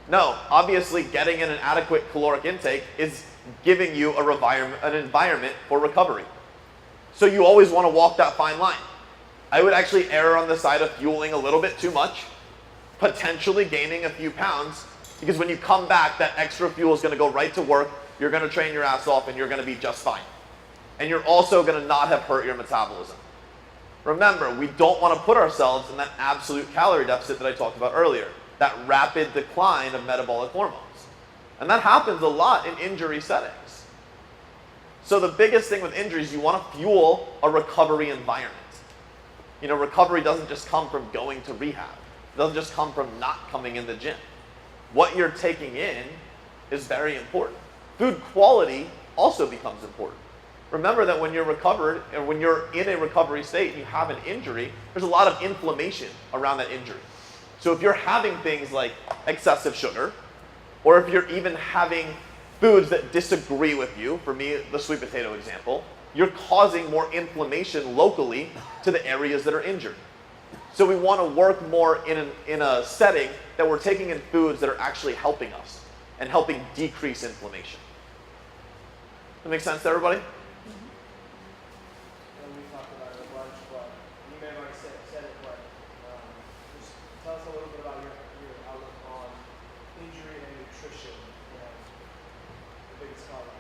No, obviously getting in an adequate caloric intake is giving you an environment for recovery. So you always want to walk that fine line. I would actually err on the side of fueling a little bit too much, potentially gaining a few pounds, because when you come back, that extra fuel is going to go right to work, you're going to train your ass off, and you're going to be just fine. And you're also going to not have hurt your metabolism. Remember, we don't want to put ourselves in that absolute calorie deficit that I talked about earlier, that rapid decline of metabolic hormones. And that happens a lot in injury settings. So the biggest thing with injuries, you want to fuel a recovery environment. You know, recovery doesn't just come from going to rehab. It doesn't just come from not coming in the gym. What you're taking in is very important. Food quality also becomes important. Remember that when you're recovered, and when you're in a recovery state and you have an injury, there's a lot of inflammation around that injury. So if you're having things like excessive sugar, or if you're even having foods that disagree with you, for me, the sweet potato example, you're causing more inflammation locally to the areas that are injured. So we want to work more in a setting that we're taking in foods that are actually helping us and helping decrease inflammation. That make sense to everybody? And we talked about it at lunch, but you may have already said it, but just tell us a little bit about your outlook on injury and nutrition, and the biggest cause of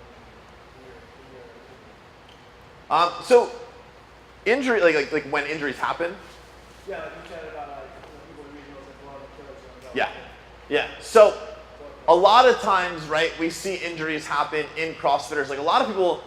injury in your opinion. So injury, like when injuries happen. Yeah, like you said about people in regionals that blow up killers. Yeah. So a lot of times, right, we see injuries happen in CrossFitters. Like a lot of people,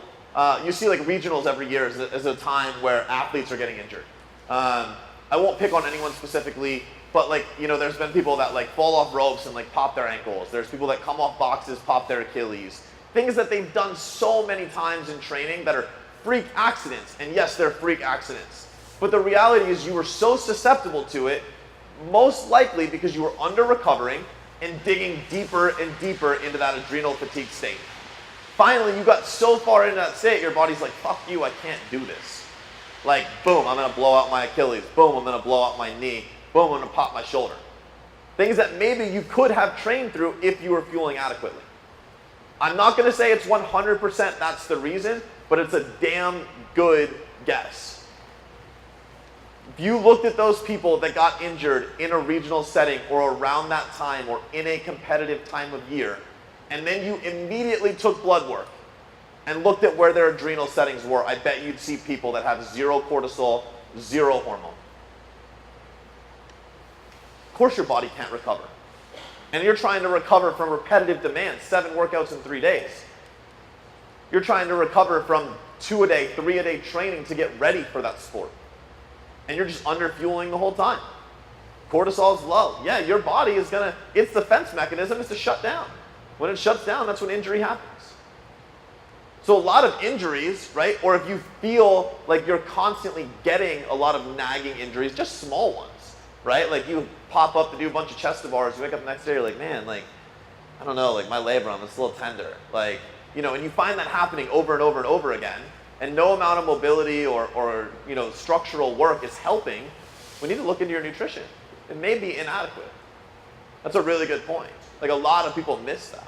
you see like regionals every year as a time where athletes are getting injured. I won't pick on anyone specifically, but like, you know, there's been people that like fall off ropes and like pop their ankles. There's people that come off boxes, pop their Achilles. Things that they've done so many times in training that are freak accidents. And yes, they're freak accidents. But the reality is you were so susceptible to it, most likely because you were under recovering and digging deeper and deeper into that adrenal fatigue state. Finally, you got so far into that state, your body's like, fuck you, I can't do this. Like, boom, I'm gonna blow out my Achilles. Boom, I'm gonna blow out my knee. Boom, I'm gonna pop my shoulder. Things that maybe you could have trained through if you were fueling adequately. I'm not gonna say it's 100% that's the reason, but it's a damn good guess. If you looked at those people that got injured in a regional setting or around that time or in a competitive time of year, and then you immediately took blood work and looked at where their adrenal settings were, I bet you'd see people that have 0 cortisol, 0 hormone. Of course your body can't recover. And you're trying to recover from repetitive demands, 7 workouts in 3 days. You're trying to recover from 2 a day, 3 a day training to get ready for that sport. And you're just under fueling the whole time. Cortisol's low. Yeah, your body is gonna, its defense mechanism is to shut down. When it shuts down, that's when injury happens. So a lot of injuries, right? Or if you feel like you're constantly getting a lot of nagging injuries, just small ones, right? Like you pop up to do a bunch of chest to bars, you wake up the next day, you're like, man, like, I don't know, like my labrum is a little tender. Like, you know, and you find that happening over and over and over again, and no amount of mobility or you know, structural work is helping, we need to look into your nutrition. It may be inadequate. That's a really good point. Like a lot of people miss that.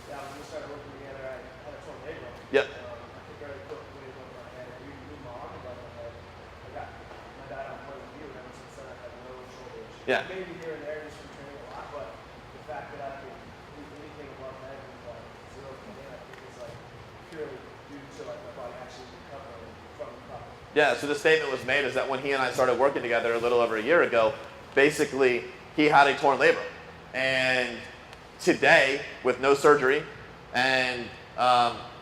Yeah, when we started working together, I had a torn labrum. Yep. I could barely put weight on my head. I moved my arm above my head. I got my dad on point of view, and ever since then I've had no shoulder issues. Yeah. Maybe here and there just from training a lot, but the fact that I could do anything above my head with like 0 to 10, I think is like purely due to like my body actually recovering from the problem. Yeah, so the statement was made is that when he and I started working together a little over a year ago, basically he had a torn labrum. And today, with no surgery and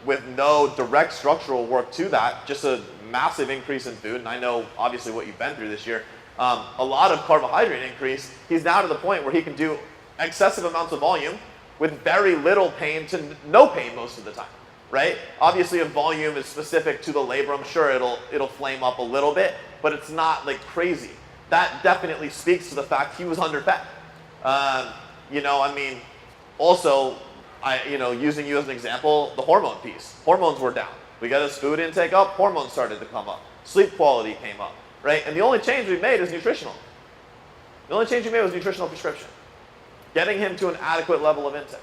with no direct structural work to that, just a massive increase in food, and I know obviously what you've been through this year, a lot of carbohydrate increase, he's now to the point where he can do excessive amounts of volume with very little pain to no pain most of the time, right? Obviously if volume is specific to the labrum, sure, it'll flame up a little bit, but it's not like crazy. That definitely speaks to the fact he was underfed. You know, I mean, also, using you as an example, the hormone piece. Hormones were down. We got his food intake up, hormones started to come up. Sleep quality came up, right? And the only change we made is nutritional. The only change we made was nutritional prescription. Getting him to an adequate level of intake.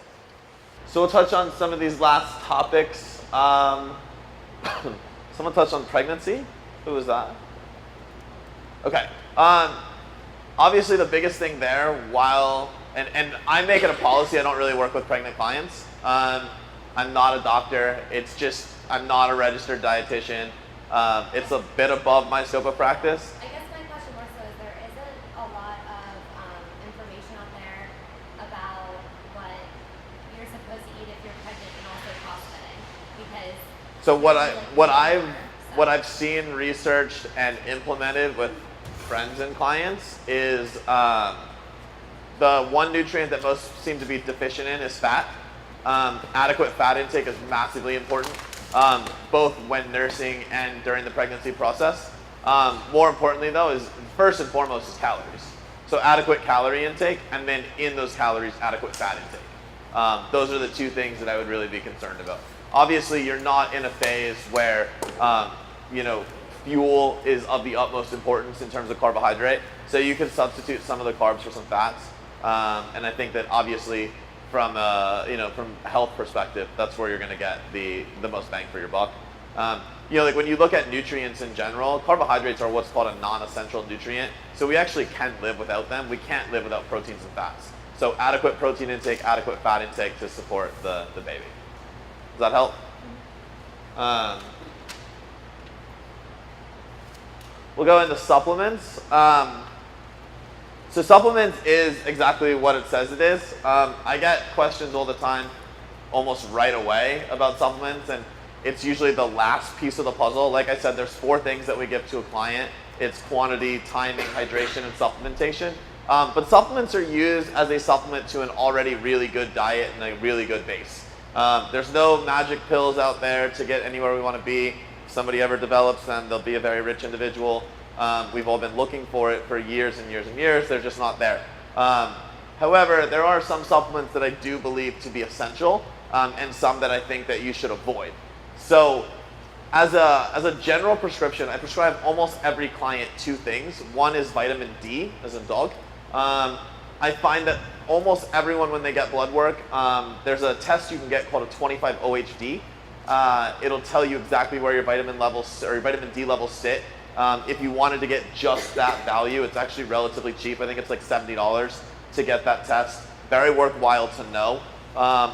So we'll touch on some of these last topics. Someone touched on pregnancy. Who was that? Okay. Obviously the biggest thing there, and I make it a policy, I don't really work with pregnant clients. I'm not a doctor. It's just, I'm not a registered dietitian. It's a bit above my scope of practice. I guess my question more so is there isn't a lot of information out there about what you're supposed to eat if you're pregnant and also CrossFitting, because So what I've seen researched and implemented with friends and clients is the one nutrient that most seem to be deficient in is fat. Adequate fat intake is massively important, both when nursing and during the pregnancy process. More importantly though is first and foremost is calories. So adequate calorie intake, and then in those calories, adequate fat intake. Those are the two things that I would really be concerned about. Obviously you're not in a phase where, fuel is of the utmost importance in terms of carbohydrate. So you can substitute some of the carbs for some fats. And I think that obviously from a health perspective, that's where you're going to get the most bang for your buck. Like when you look at nutrients in general, carbohydrates are what's called a non-essential nutrient. So we actually can live without them. We can't live without proteins and fats. So adequate protein intake, adequate fat intake to support the baby. Does that help? We'll go into supplements. So supplements is exactly what it says it is. I get questions all the time, almost right away, about supplements, and it's usually the last piece of the puzzle. Like I said, there's 4 things that we give to a client. It's quantity, timing, hydration, and supplementation. But supplements are used as a supplement to an already really good diet and a really good base. There's no magic pills out there to get anywhere we want to be. If somebody ever develops them, they'll be a very rich individual. We've all been looking for it for years and years and years. They're just not there. However, there are some supplements that I do believe to be essential. and some that I think that you should avoid. So as a general prescription, I prescribe almost every client 2 things. One is vitamin D, as in dog. I find that almost everyone, when they get blood work, there's a test you can get called a 25 OHD. It'll tell you exactly where your vitamin levels or your vitamin D levels sit. If you wanted to get just that value, it's actually relatively cheap. I think it's like $70 to get that test. Very worthwhile to know.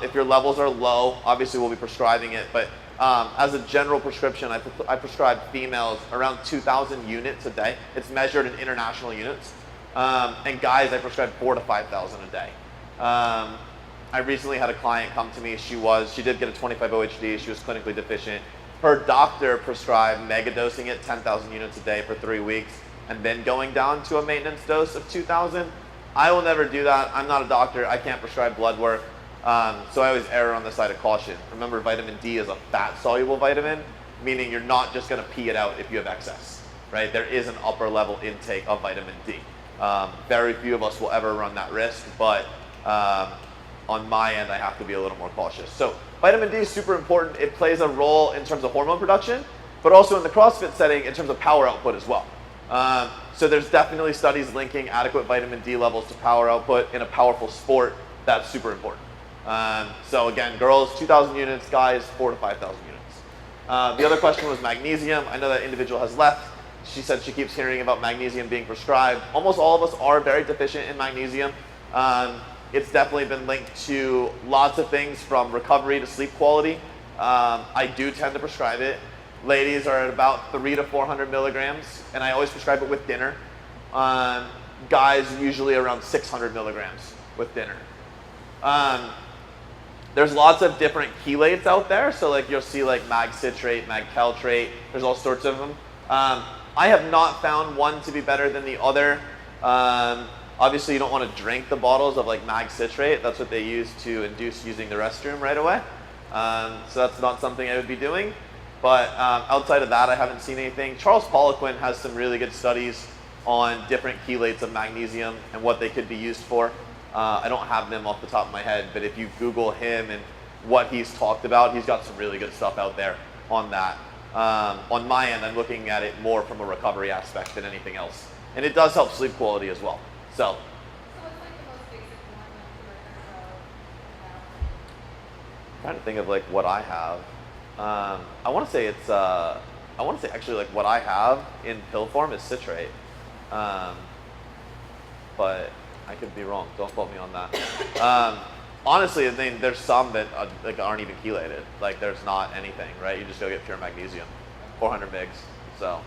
If your levels are low, obviously we'll be prescribing it, but as a general prescription, I prescribe females around 2,000 units a day. It's measured in international units. And guys, I prescribe 4,000 to 5,000 a day. I recently had a client come to me. She did get a 25 OHD. She was clinically deficient. Her doctor prescribed mega dosing it 10,000 units a day for 3 weeks and then going down to a maintenance dose of 2,000. I will never do that. I'm not a doctor. I can't prescribe blood work. So I always err on the side of caution. Remember, vitamin D is a fat-soluble vitamin, meaning you're not just going to pee it out if you have excess, right? There is an upper-level intake of vitamin D. Very few of us will ever run that risk, but on my end, I have to be a little more cautious. So vitamin D is super important. It plays a role in terms of hormone production, but also in the CrossFit setting in terms of power output as well. So there's definitely studies linking adequate vitamin D levels to power output in a powerful sport. That's super important. So again, girls, 2,000 units, guys, 4,000 to 5,000 units. The other question was magnesium. I know that individual has left. She said she keeps hearing about magnesium being prescribed. Almost all of us are very deficient in magnesium. It's definitely been linked to lots of things from recovery to sleep quality. I do tend to prescribe it. Ladies are at about 300 to 400 milligrams, and I always prescribe it with dinner. Guys usually around 600 milligrams with dinner. There's lots of different chelates out there, so like you'll see like mag citrate, mag caltrate. There's all sorts of them. I have not found one to be better than the other. Obviously, you don't want to drink the bottles of like mag citrate. That's what they use to induce using the restroom right away. So that's not something I would be doing. But outside of that, I haven't seen anything. Charles Poliquin has some really good studies on different chelates of magnesium and what they could be used for. I don't have them off the top of my head, but if you Google him and what he's talked about, he's got some really good stuff out there on that. On my end, I'm looking at it more from a recovery aspect than anything else. And it does help sleep quality as well. So what's like the most basic one I'm trying to think of like what I have. I want to say it's actually like what I have in pill form is citrate. But I could be wrong. Don't quote me on that. Honestly, I mean, there's some that like aren't even chelated. Like there's not anything, right? You just go get pure magnesium, 400 mgs. So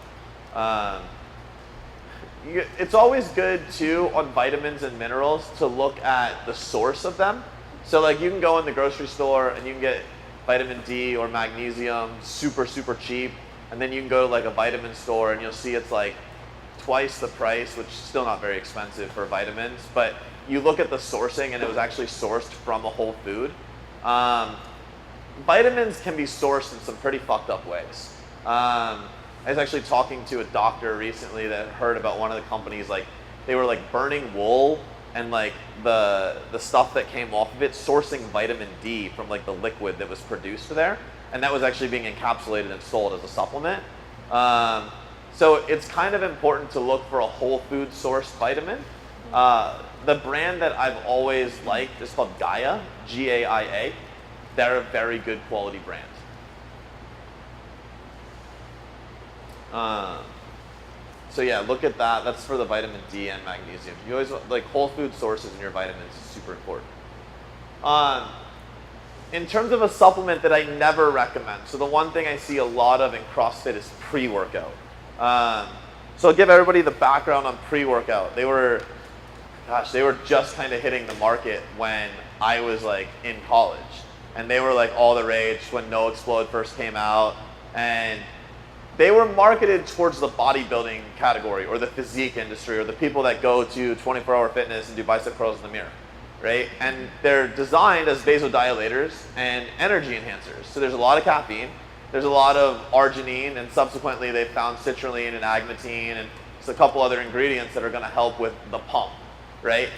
it's always good too on vitamins and minerals to look at the source of them. So like you can go in the grocery store and you can get vitamin D or magnesium super, super cheap. And then you can go to like a vitamin store and you'll see it's like twice the price, which is still not very expensive for vitamins. But you look at the sourcing and it was actually sourced from a whole food. Vitamins can be sourced in some pretty fucked up ways. I was actually talking to a doctor recently that heard about one of the companies, like they were like burning wool and like the stuff that came off of it, sourcing vitamin D from like the liquid that was produced there. And that was actually being encapsulated and sold as a supplement. So it's kind of important to look for a whole food sourced vitamin. The brand that I've always liked is called Gaia, G-A-I-A. They're a very good quality brand. So yeah, look at that. That's for the vitamin D and magnesium. You always want, like whole food sources in your vitamins is super important. In terms of a supplement that I never recommend, so the one thing I see a lot of in CrossFit is pre-workout. So I'll give everybody the background on pre-workout. They were just kind of hitting the market when I was like in college. And they were like all the rage when No Explode first came out. And they were marketed towards the bodybuilding category or the physique industry or the people that go to 24-hour fitness and do bicep curls in the mirror, right? And they're designed as vasodilators and energy enhancers. So there's a lot of caffeine, there's a lot of arginine, and subsequently they found citrulline and agmatine and just a couple other ingredients that are gonna help with the pump, right?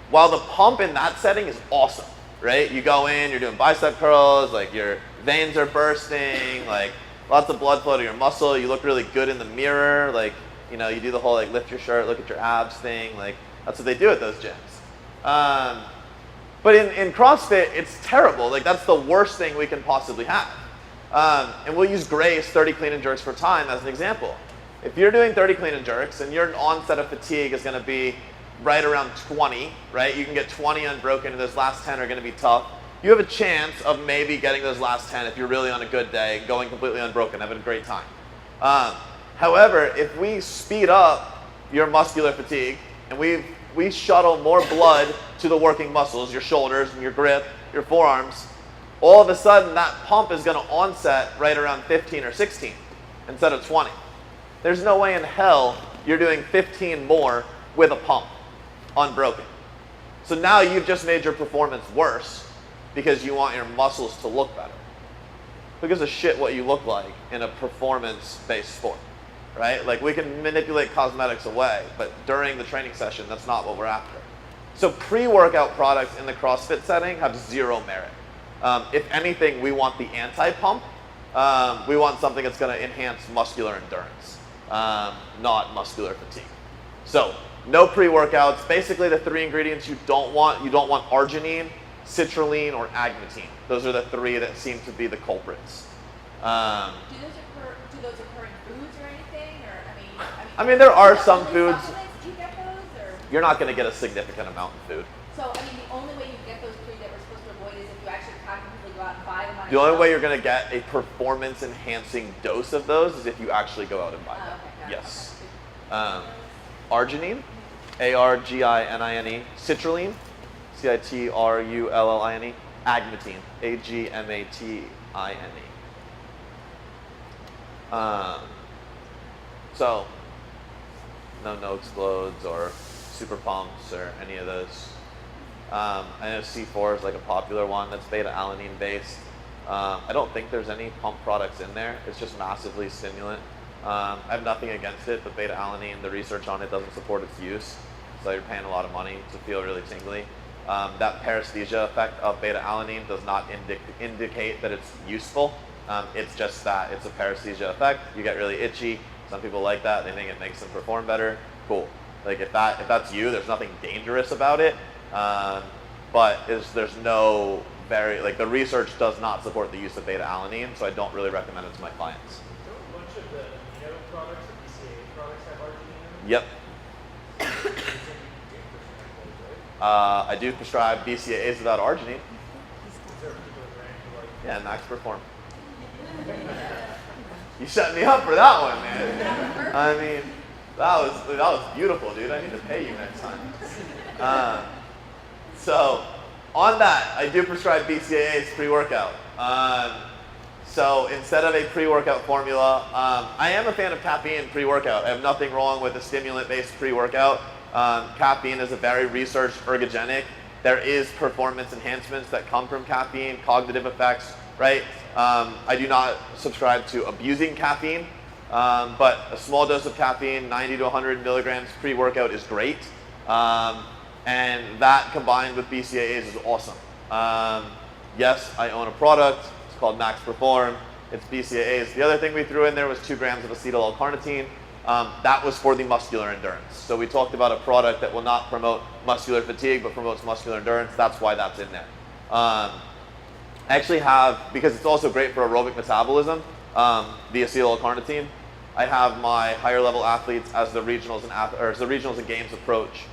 While the pump in that setting is awesome, right? You go in, you're doing bicep curls, like your veins are bursting, like lots of blood flow to your muscle. You look really good in the mirror, like, you know, you do the whole like lift your shirt, look at your abs thing, like that's what they do at those gyms. But in CrossFit, it's terrible. Like that's the worst thing we can possibly have. And we'll use Gray's 30 clean and jerks per time as an example. If you're doing 30 clean and jerks and your onset of fatigue is going to be right around 20, right? You can get 20 unbroken and those last 10 are going to be tough. You have a chance of maybe getting those last 10 if you're really on a good day, going completely unbroken, having a great time. However, if we speed up your muscular fatigue and we shuttle more blood to the working muscles, your shoulders and your grip, your forearms, all of a sudden that pump is going to onset right around 15 or 16 instead of 20. There's no way in hell you're doing 15 more with a pump, unbroken. So now you've just made your performance worse because you want your muscles to look better. Who gives a shit what you look like in a performance-based sport, right? Like we can manipulate cosmetics away, but during the training session, that's not what we're after. So pre-workout products in the CrossFit setting have zero merit. If anything, we want the anti-pump. We want something that's going to enhance muscular endurance, not muscular fatigue. So no pre-workouts. Basically, the 3 ingredients you don't want. You don't want arginine, citrulline, or agmatine. Those are the 3 that seem to be the culprits. Do those occur in foods or anything? Or I mean, there are is that some only foods. supplements that you get those, or? You're not going to get a significant amount in food. So I mean, the only way you get those 3 that we're supposed to avoid is if you actually cognitively go out and buy them on The only yourself. way you're going to get a performance-enhancing dose of those is if you actually go out and buy them. Okay, got it. Yes. Arginine, A-R-G-I-N-I-N-E. Citrulline, C-I-T-R-U-L-L-I-N-E. Agmatine, A-G-M-A-T-I-N-E. So, no explodes or super pumps or any of those. I know C4 is like a popular one that's beta-alanine based. I don't think there's any pump products in there. It's just massively stimulant. I have nothing against it, but beta-alanine, the research on it doesn't support its use. So you're paying a lot of money to feel really tingly. That paresthesia effect of beta-alanine does not indicate that it's useful. It's just that it's a paresthesia effect. You get really itchy. Some people like that. They think it makes them perform better. Cool. Like if that's you, there's nothing dangerous about it. But there's no the research does not support the use of beta-alanine, so I don't really recommend it to my clients. Don't a bunch of the amino products or BCAA products have arginine in them? Yep. You said you do prescribe those, right? I do prescribe BCAAs without arginine. Is there a particular brand you like? Yeah, Max Perform. You set me up for that one, man. I mean, that was beautiful, dude. I need to pay you next time. So on that, I do prescribe BCAAs pre-workout. So instead of a pre-workout formula, I am a fan of caffeine pre-workout. I have nothing wrong with a stimulant-based pre-workout. Caffeine is a very researched ergogenic. There is performance enhancements that come from caffeine, cognitive effects, right? I do not subscribe to abusing caffeine, but a small dose of caffeine, 90 to 100 milligrams pre-workout is great. And that combined with BCAAs is awesome. Yes, I own a product. It's called Max Perform. It's BCAAs. The other thing we threw in there was 2 grams of acetyl L-carnitine. That was for the muscular endurance. So we talked about a product that will not promote muscular fatigue, but promotes muscular endurance. That's why that's in there. I actually have, because it's also great for aerobic metabolism, the acetyl L-carnitine. I have my higher level athletes as the regionals and games approach.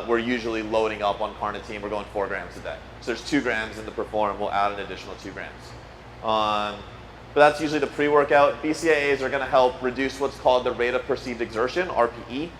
We're usually loading up on carnitine. We're going 4 grams a day. So there's 2 grams in the Perform. We'll add an additional 2 grams. But that's usually the pre-workout. BCAAs are going to help reduce what's called the rate of perceived exertion, RPE.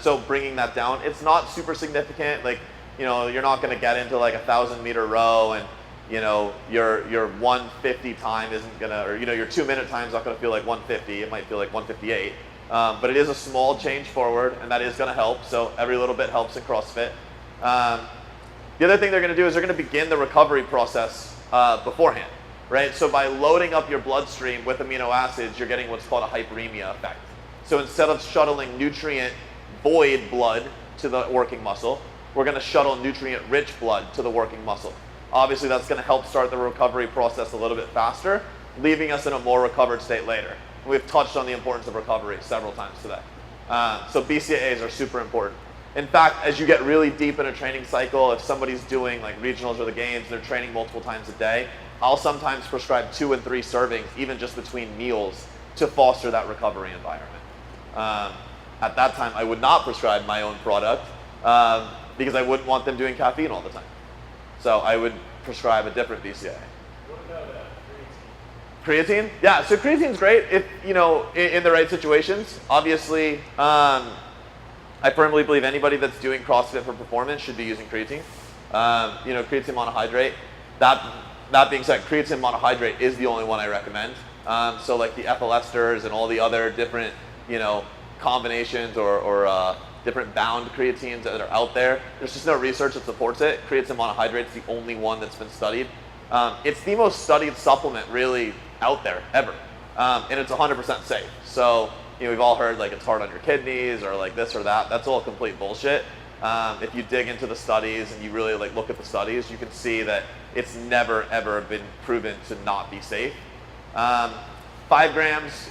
So bringing that down. It's not super significant. Like, you know, you're not going to get into like a 1,000-meter row and, you know, your 150 time isn't going to, or, you know, your 2-minute time is not going to feel like 150. It might feel like 158. But it is a small change forward, and that is going to help. So every little bit helps in CrossFit. The other thing they're going to do is they're going to begin the recovery process beforehand, right? So by loading up your bloodstream with amino acids, you're getting what's called a hyperemia effect. So instead of shuttling nutrient void blood to the working muscle, we're going to shuttle nutrient-rich blood to the working muscle. Obviously, that's going to help start the recovery process a little bit faster, leaving us in a more recovered state later. We've touched on the importance of recovery several times today. So BCAAs are super important. In fact, as you get really deep in a training cycle, if somebody's doing like regionals or the games, they're training multiple times a day, I'll sometimes prescribe 2 and 3 servings, even just between meals, to foster that recovery environment. At that time, I would not prescribe my own product because I wouldn't want them doing caffeine all the time. So I would prescribe a different BCAA. What about Creatine? Yeah, so creatine's great if, you know, in the right situations. Obviously, I firmly believe anybody that's doing CrossFit for performance should be using creatine. You know, creatine monohydrate. That being said, creatine monohydrate is the only one I recommend. So like the ethyl esters and all the other different, you know, combinations or different bound creatines that are out there, there's just no research that supports it. Creatine monohydrate is the only one that's been studied. It's the most studied supplement really out there ever, and it's 100% safe. So, you know, we've all heard like it's hard on your kidneys or like this or that. That's all complete bullshit. If you dig into the studies and you really like look at the studies, you can see that it's never ever been proven to not be safe. 5 grams,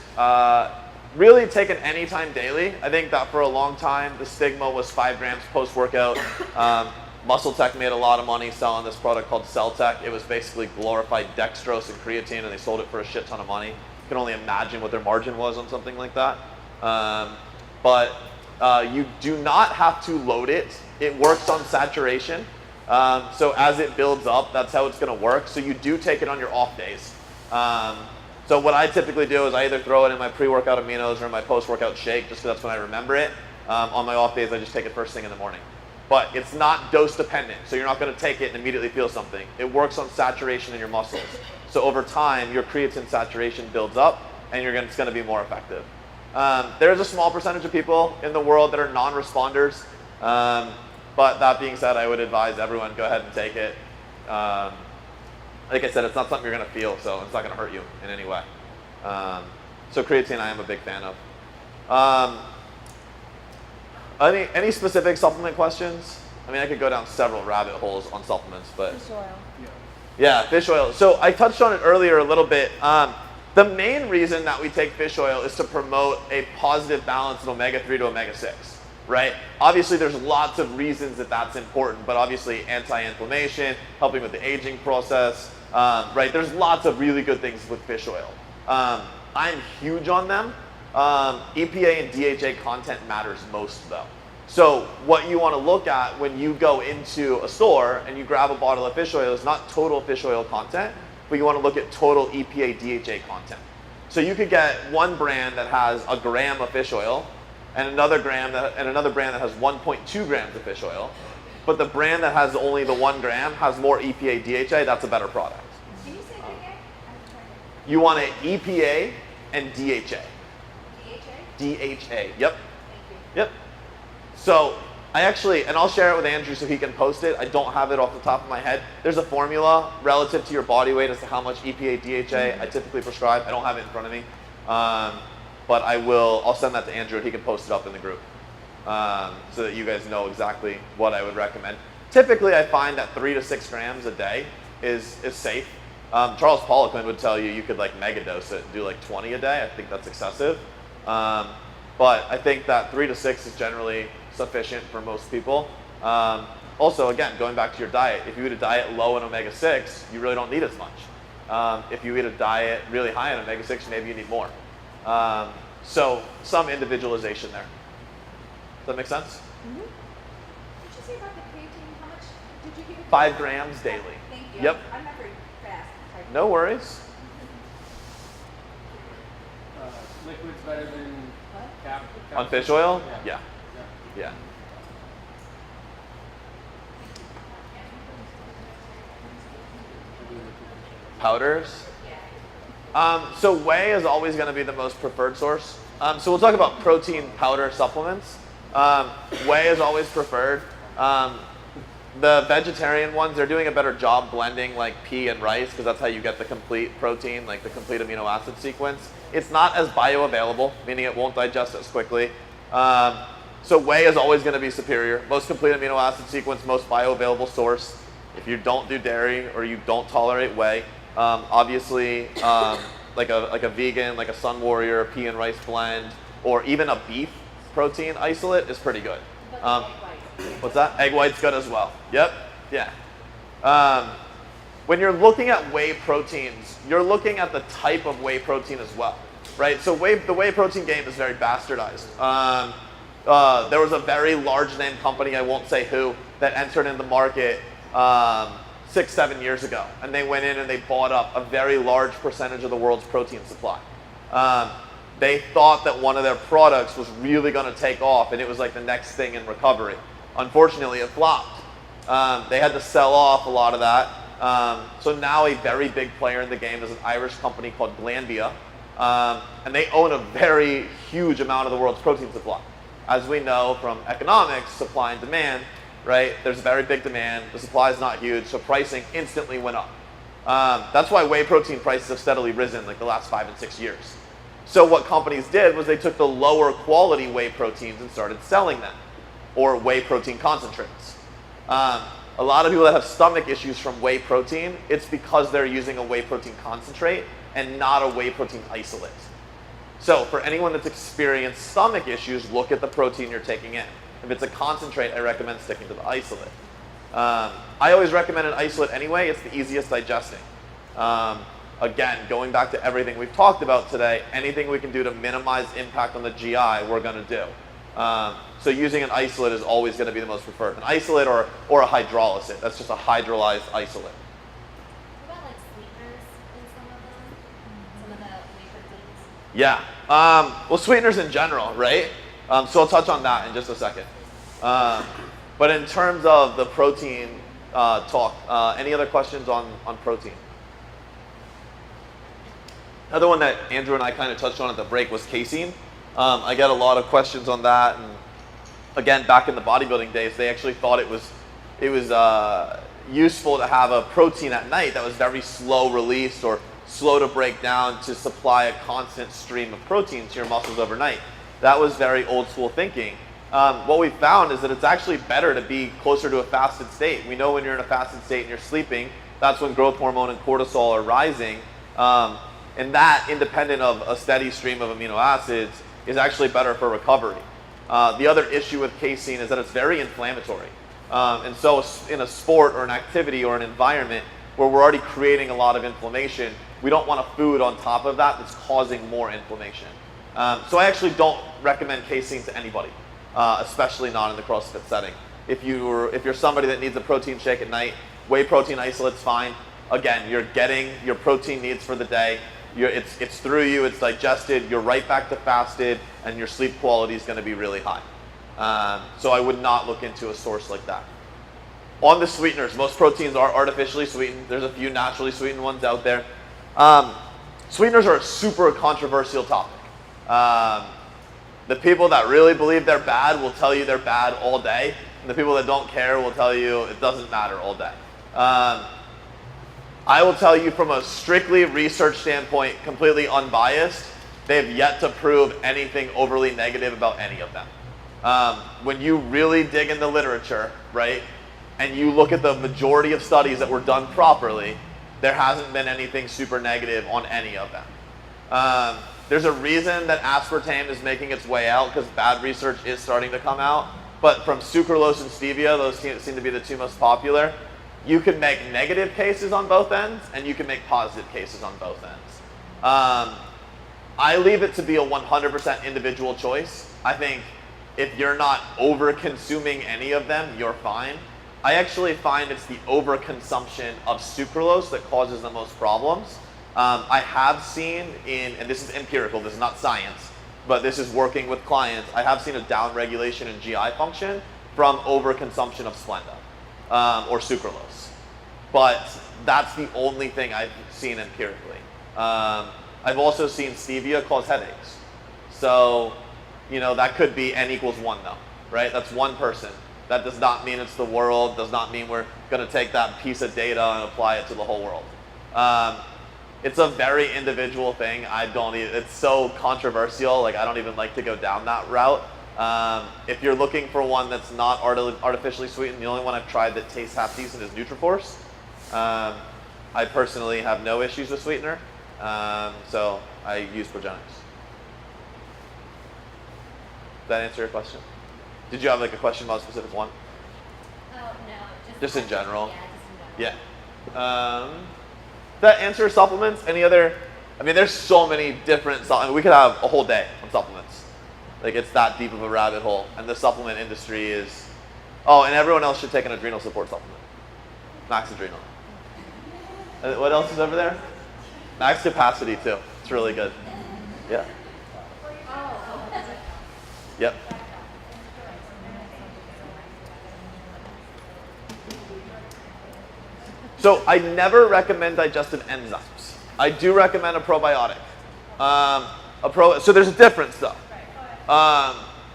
really taken anytime daily. I think that for a long time the stigma was 5 grams post-workout. Muscle Tech made a lot of money selling this product called Cell Tech. It was basically glorified dextrose and creatine, and they sold it for a shit ton of money. You can only imagine what their margin was on something like that. But you do not have to load it. It works on saturation. So as it builds up, that's how it's going to work. So you do take it on your off days. So what I typically do is I either throw it in my pre-workout aminos or in my post-workout shake, just because that's when I remember it. On my off days, I just take it first thing in the morning. But it's not dose dependent, so you're not going to take it and immediately feel something. It works on saturation in your muscles. So over time, your creatine saturation builds up, and it's going to be more effective. There's a small percentage of people in the world that are non-responders. But that being said, I would advise everyone go ahead and take it. Like I said, it's not something you're going to feel, so it's not going to hurt you in any way. So creatine, I am a big fan of. Any specific supplement questions? I mean, I could go down several rabbit holes on supplements, but Fish oil. yeah, fish oil. So I touched on it earlier a little bit. The main reason that we take fish oil is to promote a positive balance in omega-3 to omega-6, right? Obviously, there's lots of reasons that that's important, but obviously anti-inflammation, helping with the aging process, right? There's lots of really good things with fish oil. I'm huge on them. EPA and DHA content matters most though. So what you want to look at when you go into a store and you grab a bottle of fish oil is not total fish oil content, but you want to look at total EPA DHA content. So you could get one brand that has a gram of fish oil and another brand that has 1.2 grams of fish oil, but the brand that has only the 1 gram has more EPA DHA. That's a better product. Can you say that again? You want an EPA and DHA. DHA, yep. Thank you. Yep. So I actually, and I'll share it with Andrew so he can post it. I don't have it off the top of my head. There's a formula relative to your body weight as to how much EPA, DHA I typically prescribe. I don't have it in front of me. But I'll send that to Andrew and he can post it up in the group so that you guys know exactly what I would recommend. Typically, I find that 3 to 6 grams a day is safe. Charles Poliquin would tell you could like mega dose it and do like 20 a day. I think that's excessive. But I think that 3 to 6 is generally sufficient for most people. Also, again, going back to your diet, if you eat a diet low in omega-6, you really don't need as much. If you eat a diet really high in omega-6, maybe you need more. So some individualization there. Does that make sense? Mm-hmm. What did you say about the creatine? How much did you give it? 5 grams daily. Thank you. Yep. I'm not very fast. No worries. Liquid's better than cap. On fish oil? Yeah. Yeah. Powders? So whey is always going to be the most preferred source. So we'll talk about protein powder supplements. Whey is always preferred. The vegetarian ones, they're doing a better job blending like pea and rice because that's how you get the complete protein, like the complete amino acid sequence. It's not as bioavailable, meaning it won't digest as quickly. So whey is always going to be superior. Most complete amino acid sequence, most bioavailable source. If you don't do dairy or you don't tolerate whey, obviously like a vegan, like a Sun Warrior, pea and rice blend, or even a beef protein isolate is pretty good. What's that? Egg white's good as well. Yep. Yeah. When you're looking at whey proteins, you're looking at the type of whey protein as well, right? So the whey protein game is very bastardized. There was a very large name company, I won't say who, that entered in the market 6-7 years ago, and they went in and they bought up a very large percentage of the world's protein supply. They thought that one of their products was really going to take off, and it was like the next thing in recovery. Unfortunately, it flopped. They had to sell off a lot of that. So now a very big player in the game is an Irish company called Glanbia, and they own a very huge amount of the world's protein supply. As we know from economics, supply and demand, right? There's a very big demand, the supply is not huge, so pricing instantly went up. That's why whey protein prices have steadily risen like the last 5 and 6 years. So what companies did was they took the lower quality whey proteins and started selling them, or whey protein concentrates. A lot of people that have stomach issues from whey protein, it's because they're using a whey protein concentrate and not a whey protein isolate. So for anyone that's experienced stomach issues, look at the protein you're taking in. If it's a concentrate, I recommend sticking to the isolate. I always recommend an isolate anyway. It's the easiest digesting. Again, going back to everything we've talked about today, anything we can do to minimize impact on the GI, we're going to do. So using an isolate is always going to be the most preferred. An isolate or a hydrolysis. That's just a hydrolyzed isolate. What about like sweeteners in some of the whey proteins? Yeah. Well, sweeteners in general, right? So I'll touch on that in just a second. But in terms of the protein talk, any other questions on protein? Another one that Andrew and I kind of touched on at the break was casein. I get a lot of questions on that, and again, back in the bodybuilding days, they actually thought it was useful to have a protein at night that was very slow released or slow to break down to supply a constant stream of protein to your muscles overnight. That was very old school thinking. What we found is that it's actually better to be closer to a fasted state. We know when you're in a fasted state and you're sleeping, that's when growth hormone and cortisol are rising. And that, independent of a steady stream of amino acids, is actually better for recovery. The other issue with casein is that it's very inflammatory. And so in a sport or an activity or an environment where we're already creating a lot of inflammation, we don't want a food on top of that that's causing more inflammation. So I actually don't recommend casein to anybody, especially not in the CrossFit setting. If you're somebody that needs a protein shake at night, whey protein isolate's fine. Again, you're getting your protein needs for the day. It's through you, it's digested, you're right back to fasted, and your sleep quality is going to be really high. So I would not look into a source like that. On the sweeteners, most proteins are artificially sweetened. There's a few naturally sweetened ones out there. Sweeteners are a super controversial topic. The people that really believe they're bad will tell you they're bad all day, and the people that don't care will tell you it doesn't matter all day. I will tell you from a strictly research standpoint, completely unbiased, they've yet to prove anything overly negative about any of them. When you really dig in the literature, right, and you look at the majority of studies that were done properly, there hasn't been anything super negative on any of them. There's a reason that aspartame is making its way out, because bad research is starting to come out. But from sucralose and stevia, those seem to be the two most popular. You can make negative cases on both ends, and you can make positive cases on both ends. I leave it to be a 100% individual choice. I think if you're not over-consuming any of them, you're fine. I actually find it's the overconsumption of sucralose that causes the most problems. I have seen and this is empirical, this is not science, but this is working with clients, I have seen a downregulation in GI function from overconsumption of Splenda or sucralose. But that's the only thing I've seen empirically. I've also seen stevia cause headaches. So, that could be n equals 1 though, right? That's one person. That does not mean it's the world, does not mean we're going to take that piece of data and apply it to the whole world. It's a very individual thing. It's so controversial, I don't even like to go down that route. If you're looking for one that's not artificially sweetened, the only one I've tried that tastes half decent is Nutriforce. I personally have no issues with sweetener, so I use Progenics. Does that answer your question? Did you have like a question about a specific one? Oh, no. Just in general? Yeah, just in general. Yeah. That answer supplements? Any other? I mean, there's so many different supplements. We could have a whole day on supplements. Like, it's that deep of a rabbit hole. And the supplement industry is... Oh, and everyone else should take an adrenal support supplement. Max Adrenal. And what else is over there? Max Capacity, too. It's really good. Yeah. Yep. So I never recommend digestive enzymes. I do recommend a probiotic. So there's a difference though.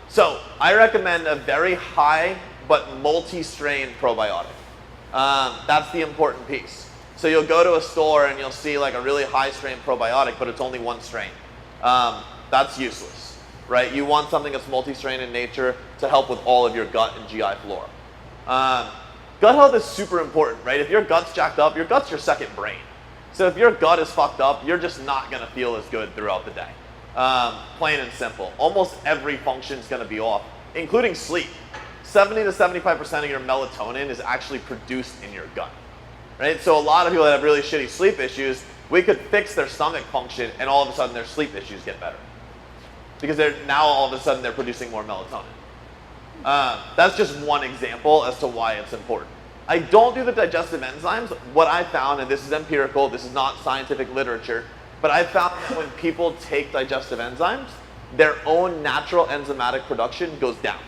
So I recommend a very high but multi-strain probiotic. That's the important piece. So you'll go to a store and you'll see like a really high strain probiotic, but it's only one strain. That's useless, right? You want something that's multi-strain in nature to help with all of your gut and GI flora. Gut health is super important, right? If your gut's jacked up, your gut's your second brain. So if your gut is fucked up, you're just not gonna feel as good throughout the day. Plain and simple. Almost every function's gonna be off, including sleep. 70 to 75% of your melatonin is actually produced in your gut, right? So a lot of people that have really shitty sleep issues, we could fix their stomach function and all of a sudden their sleep issues get better. Because now all of a sudden they're producing more melatonin. That's just one example as to why it's important. I don't do the digestive enzymes. What I found, and this is empirical, this is not scientific literature, but I found that when people take digestive enzymes, their own natural enzymatic production goes down,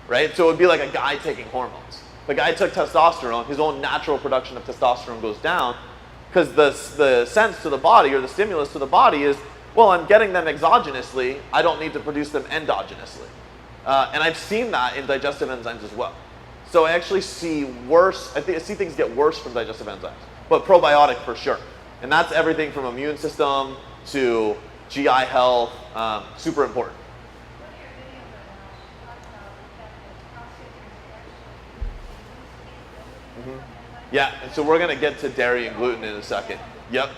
right? So it would be like a guy taking hormones. If a guy took testosterone, his own natural production of testosterone goes down because the sense to the body or the stimulus to the body is, well, I'm getting them exogenously, I don't need to produce them endogenously. And I've seen that in digestive enzymes as well. So I actually see I see things get worse from digestive enzymes, but probiotic for sure. And that's everything from immune system to GI health, super important. Yeah, and so we're gonna get to dairy and gluten in a second. Yep.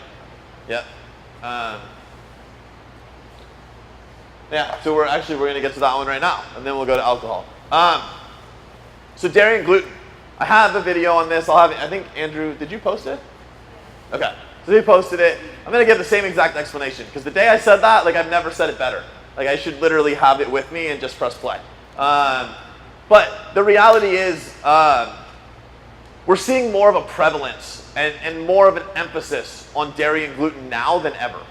Yeah, so we're gonna get to that one right now, and then we'll go to alcohol. So dairy and gluten. I have a video on this. I think Andrew, did you post it? Okay, so he posted it. I'm gonna give the same exact explanation because the day I said that, like I've never said it better. Like I should literally have it with me and just press play. But the reality is, we're seeing more of a prevalence and more of an emphasis on dairy and gluten now than ever.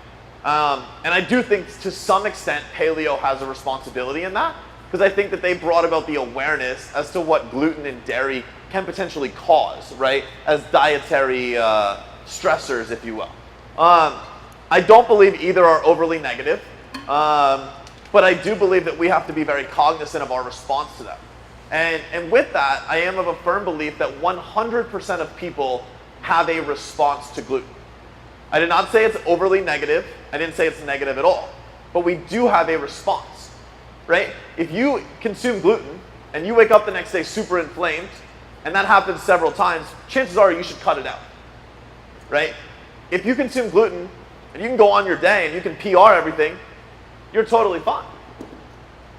And I do think to some extent paleo has a responsibility in that because I think that they brought about the awareness as to what gluten and dairy can potentially cause, right? As dietary stressors, if you will. I don't believe either are overly negative, but I do believe that we have to be very cognizant of our response to them. And with that, I am of a firm belief that 100% of people have a response to gluten. I did not say it's overly negative. I didn't say it's negative at all. But we do have a response, right? If you consume gluten and you wake up the next day super inflamed, and that happens several times, chances are you should cut it out, right? If you consume gluten and you can go on your day and you can PR everything, you're totally fine.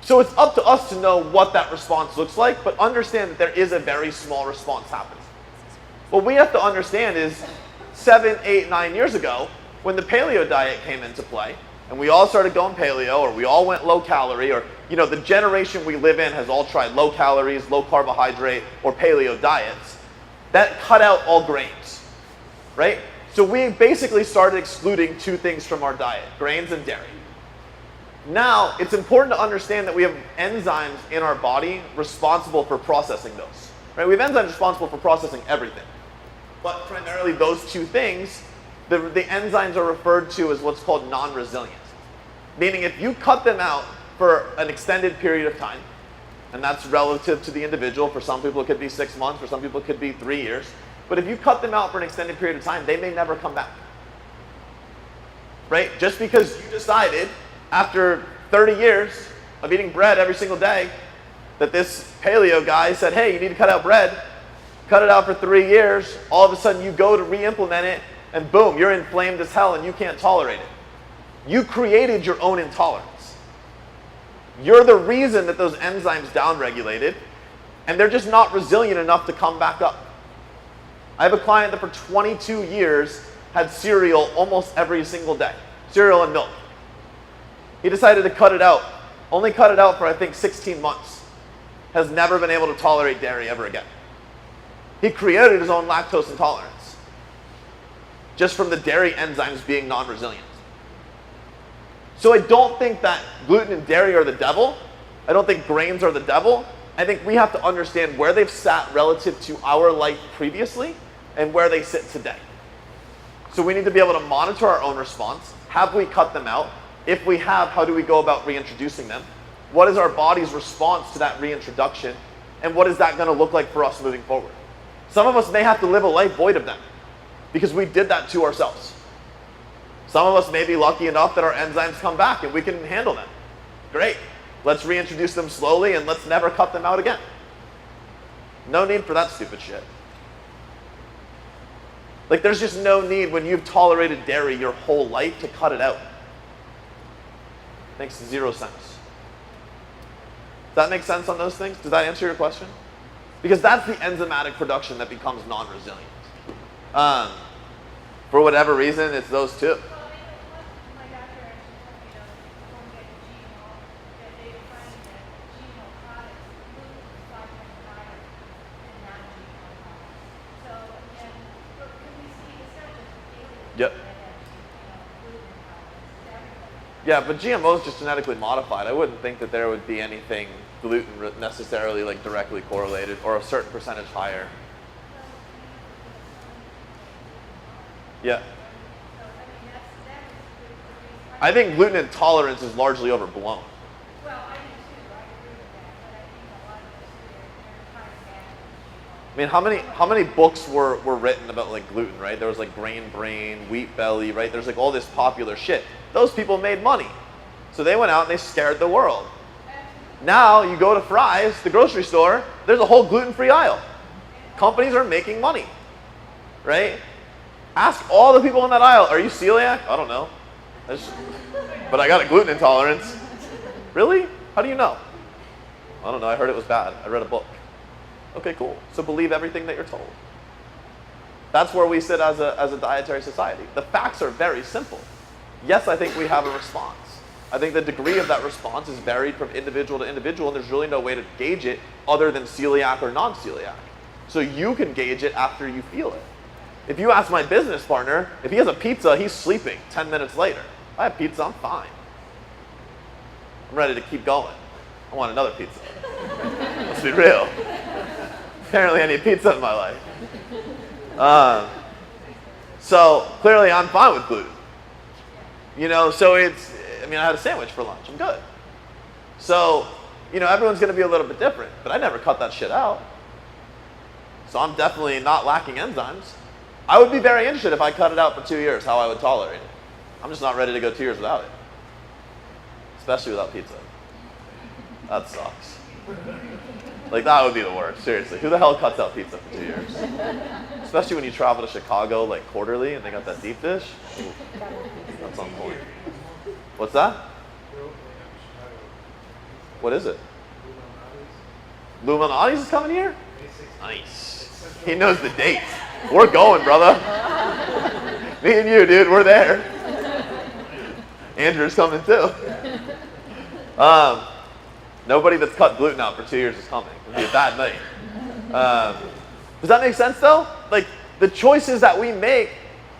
So it's up to us to know what that response looks like, but understand that there is a very small response happening. What we have to understand is 7, 8, 9 years ago, when the paleo diet came into play, and we all started going paleo, or we all went low calorie, or the generation we live in has all tried low calories, low carbohydrate, or paleo diets, that cut out all grains, right? So we basically started excluding two things from our diet, grains and dairy. Now, it's important to understand that we have enzymes in our body responsible for processing those, right? We have enzymes responsible for processing everything. But primarily those two things, the enzymes are referred to as what's called non-resilient. Meaning if you cut them out for an extended period of time, and that's relative to the individual, for some people it could be 6 months, for some people it could be 3 years, but if you cut them out for an extended period of time, they may never come back. Right? Just because you decided after 30 years of eating bread every single day that this paleo guy said, hey, you need to cut out bread. Cut it out for 3 years. All of a sudden you go to re-implement it and boom, you're inflamed as hell and you can't tolerate it. You created your own intolerance. You're the reason that those enzymes downregulated and they're just not resilient enough to come back up. I have a client that for 22 years had cereal almost every single day. Cereal and milk. He decided to cut it out. Only cut it out for I think 16 months. Has never been able to tolerate dairy ever again. He created his own lactose intolerance. Just from the dairy enzymes being non-resilient. So I don't think that gluten and dairy are the devil. I don't think grains are the devil. I think we have to understand where they've sat relative to our life previously and where they sit today. So we need to be able to monitor our own response. Have we cut them out? If we have, how do we go about reintroducing them? What is our body's response to that reintroduction? And what is that going to look like for us moving forward? Some of us may have to live a life void of them because we did that to ourselves. Some of us may be lucky enough that our enzymes come back and we can handle them. Great. Let's reintroduce them slowly and let's never cut them out again. No need for that stupid shit. Like there's just no need when you've tolerated dairy your whole life to cut it out. Makes 0 sense. Does that make sense on those things? Does that answer your question? Because that's the enzymatic production that becomes non-resilient. For whatever reason, it's those two. Well, my doctor actually told me to don't get GMO, that they were finding that GMO products, gluten was far from higher than non-GMO products. So, and look, can we see, it's not just aliens Yep. that have, gluten products, it's everybody. Yeah, but GMO is just genetically modified. I wouldn't think that there would be anything gluten necessarily like directly correlated or a certain percentage higher. Yeah. I think gluten intolerance is largely overblown. Well, I do too, I agree with that, but I think a lot of this, they're trying to back I mean, how many books were written about like gluten, right? There was like Grain Brain, Wheat Belly, right? There's like all this popular shit. Those people made money. So they went out and they scared the world. Now you go to Fry's, the grocery store, there's a whole gluten-free aisle. Companies are making money, right? Ask all the people in that aisle, are you celiac? I don't know. But I got a gluten intolerance. Really? How do you know? I don't know, I heard it was bad. I read a book. Okay, cool. So believe everything that you're told. That's where we sit as a dietary society. The facts are very simple. Yes, I think we have a response. I think the degree of that response is varied from individual to individual, and there's really no way to gauge it other than celiac or non-celiac. So you can gauge it after you feel it. If you ask my business partner, if he has a pizza, he's sleeping 10 minutes later. I have pizza, I'm fine. I'm ready to keep going. I want another pizza. Let's be real. Apparently I need pizza in my life. So clearly I'm fine with gluten. So it's, I had a sandwich for lunch, I'm good. So, everyone's gonna be a little bit different, but I never cut that shit out. So I'm definitely not lacking enzymes. I would be very interested if I cut it out for 2 years, how I would tolerate it. I'm just not ready to go 2 years without it. Especially without pizza. That sucks. Like, that would be the worst, seriously. Who the hell cuts out pizza for 2 years? Especially when you travel to Chicago, like, quarterly, and they got that deep dish. Ooh, that's on point. What's that? What is it? Luminati's is coming here? Nice. He knows the date. We're going, brother. Me and you, dude, we're there. Andrew's coming too. Nobody that's cut gluten out for 2 years is coming. It'll be a bad night. Does that make sense though? Like, the choices that we make,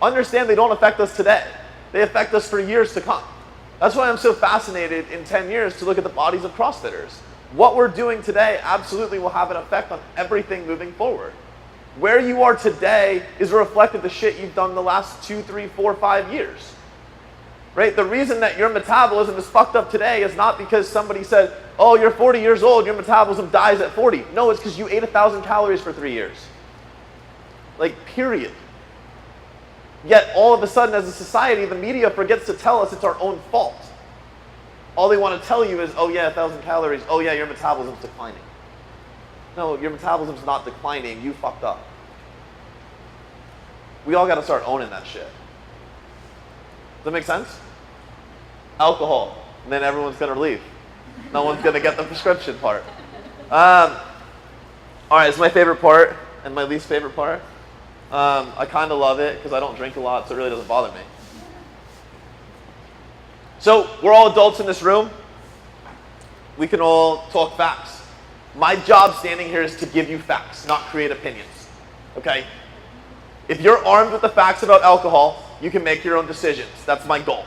understand they don't affect us today. They affect us for years to come. That's why I'm so fascinated in 10 years to look at the bodies of CrossFitters. What we're doing today absolutely will have an effect on everything moving forward. Where you are today is a reflection of the shit you've done the last 2, 3, 4, 5 years. Right? The reason that your metabolism is fucked up today is not because somebody said, oh, you're 40 years old, your metabolism dies at 40. No, it's because you ate 1,000 calories for 3 years. Like, period. Yet, all of a sudden, as a society, the media forgets to tell us it's our own fault. all they want to tell you is, oh yeah, 1,000 calories. Oh yeah, your metabolism's declining. No, your metabolism's not declining. You fucked up. We all got to start owning that shit. Does that make sense? Alcohol. And then everyone's going to leave. No one's going to get the prescription part. All right, it's my favorite part and my least favorite part. I kind of love it because I don't drink a lot, so it really doesn't bother me. So we're all adults in this room. We can all talk facts. My job standing here is to give you facts, not create opinions. Okay? If you're armed with the facts about alcohol, you can make your own decisions. That's my goal.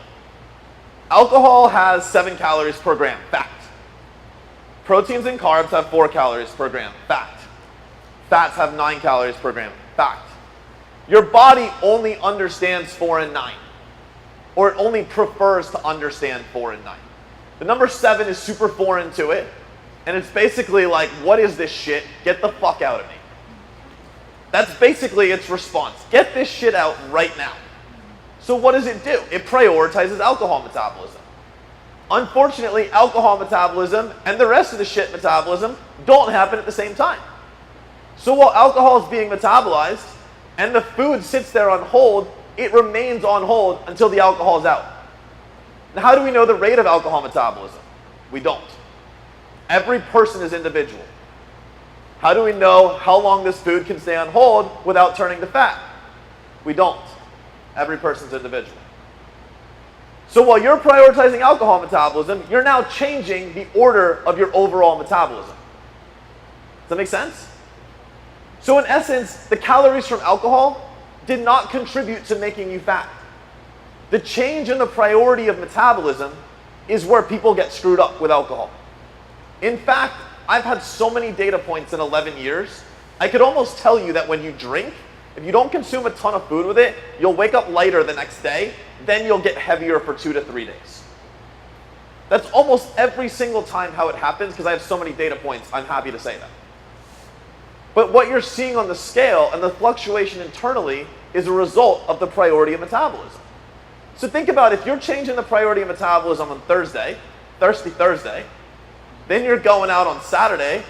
Alcohol has 7 calories per gram. Fact. Proteins and carbs have 4 calories per gram. Fact. Fats have 9 calories per gram. Fact. Your body only understands 4 and 9. Or it only prefers to understand 4 and 9. The number 7 is super foreign to it. And it's basically like, what is this shit? Get the fuck out of me. That's basically its response. Get this shit out right now. So what does it do? It prioritizes alcohol metabolism. Unfortunately, alcohol metabolism and the rest of the shit metabolism don't happen at the same time. So while alcohol is being metabolized and the food sits there on hold, it remains on hold until the alcohol is out. Now, how do we know the rate of alcohol metabolism? We don't. Every person is individual. How do we know how long this food can stay on hold without turning to fat? We don't. Every person's individual. So while you're prioritizing alcohol metabolism, you're now changing the order of your overall metabolism. Does that make sense? So in essence, the calories from alcohol did not contribute to making you fat. The change in the priority of metabolism is where people get screwed up with alcohol. In fact, I've had so many data points in 11 years, I could almost tell you that when you drink, if you don't consume a ton of food with it, you'll wake up lighter the next day, then you'll get heavier for 2 to 3 days. That's almost every single time how it happens, because I have so many data points, I'm happy to say that. But what you're seeing on the scale and the fluctuation internally is a result of the priority of metabolism. So think about if you're changing the priority of metabolism on Thursday, Thirsty Thursday, then you're going out on Saturday,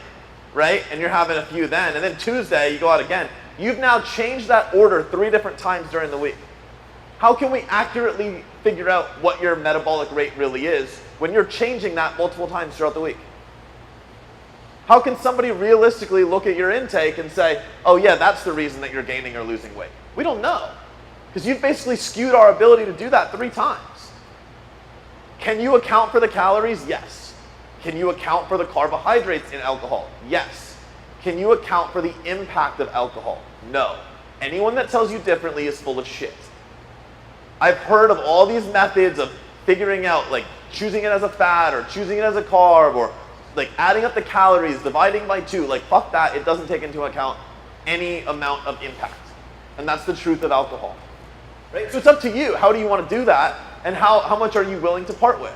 right? And you're having a few then. And then Tuesday, you go out again. You've now changed that order 3 different times during the week. How can we accurately figure out what your metabolic rate really is when you're changing that multiple times throughout the week? How can somebody realistically look at your intake and say, oh yeah, that's the reason that you're gaining or losing weight? We don't know. Because you've basically skewed our ability to do that 3 times. Can you account for the calories? Yes. Can you account for the carbohydrates in alcohol? Yes. Can you account for the impact of alcohol? No. Anyone that tells you differently is full of shit. I've heard of all these methods of figuring out, like choosing it as a fat or choosing it as a carb or like adding up the calories, dividing by 2. Like fuck that, it doesn't take into account any amount of impact. And that's the truth of alcohol. Right? So it's up to you. How do you want to do that? And how much are you willing to part with?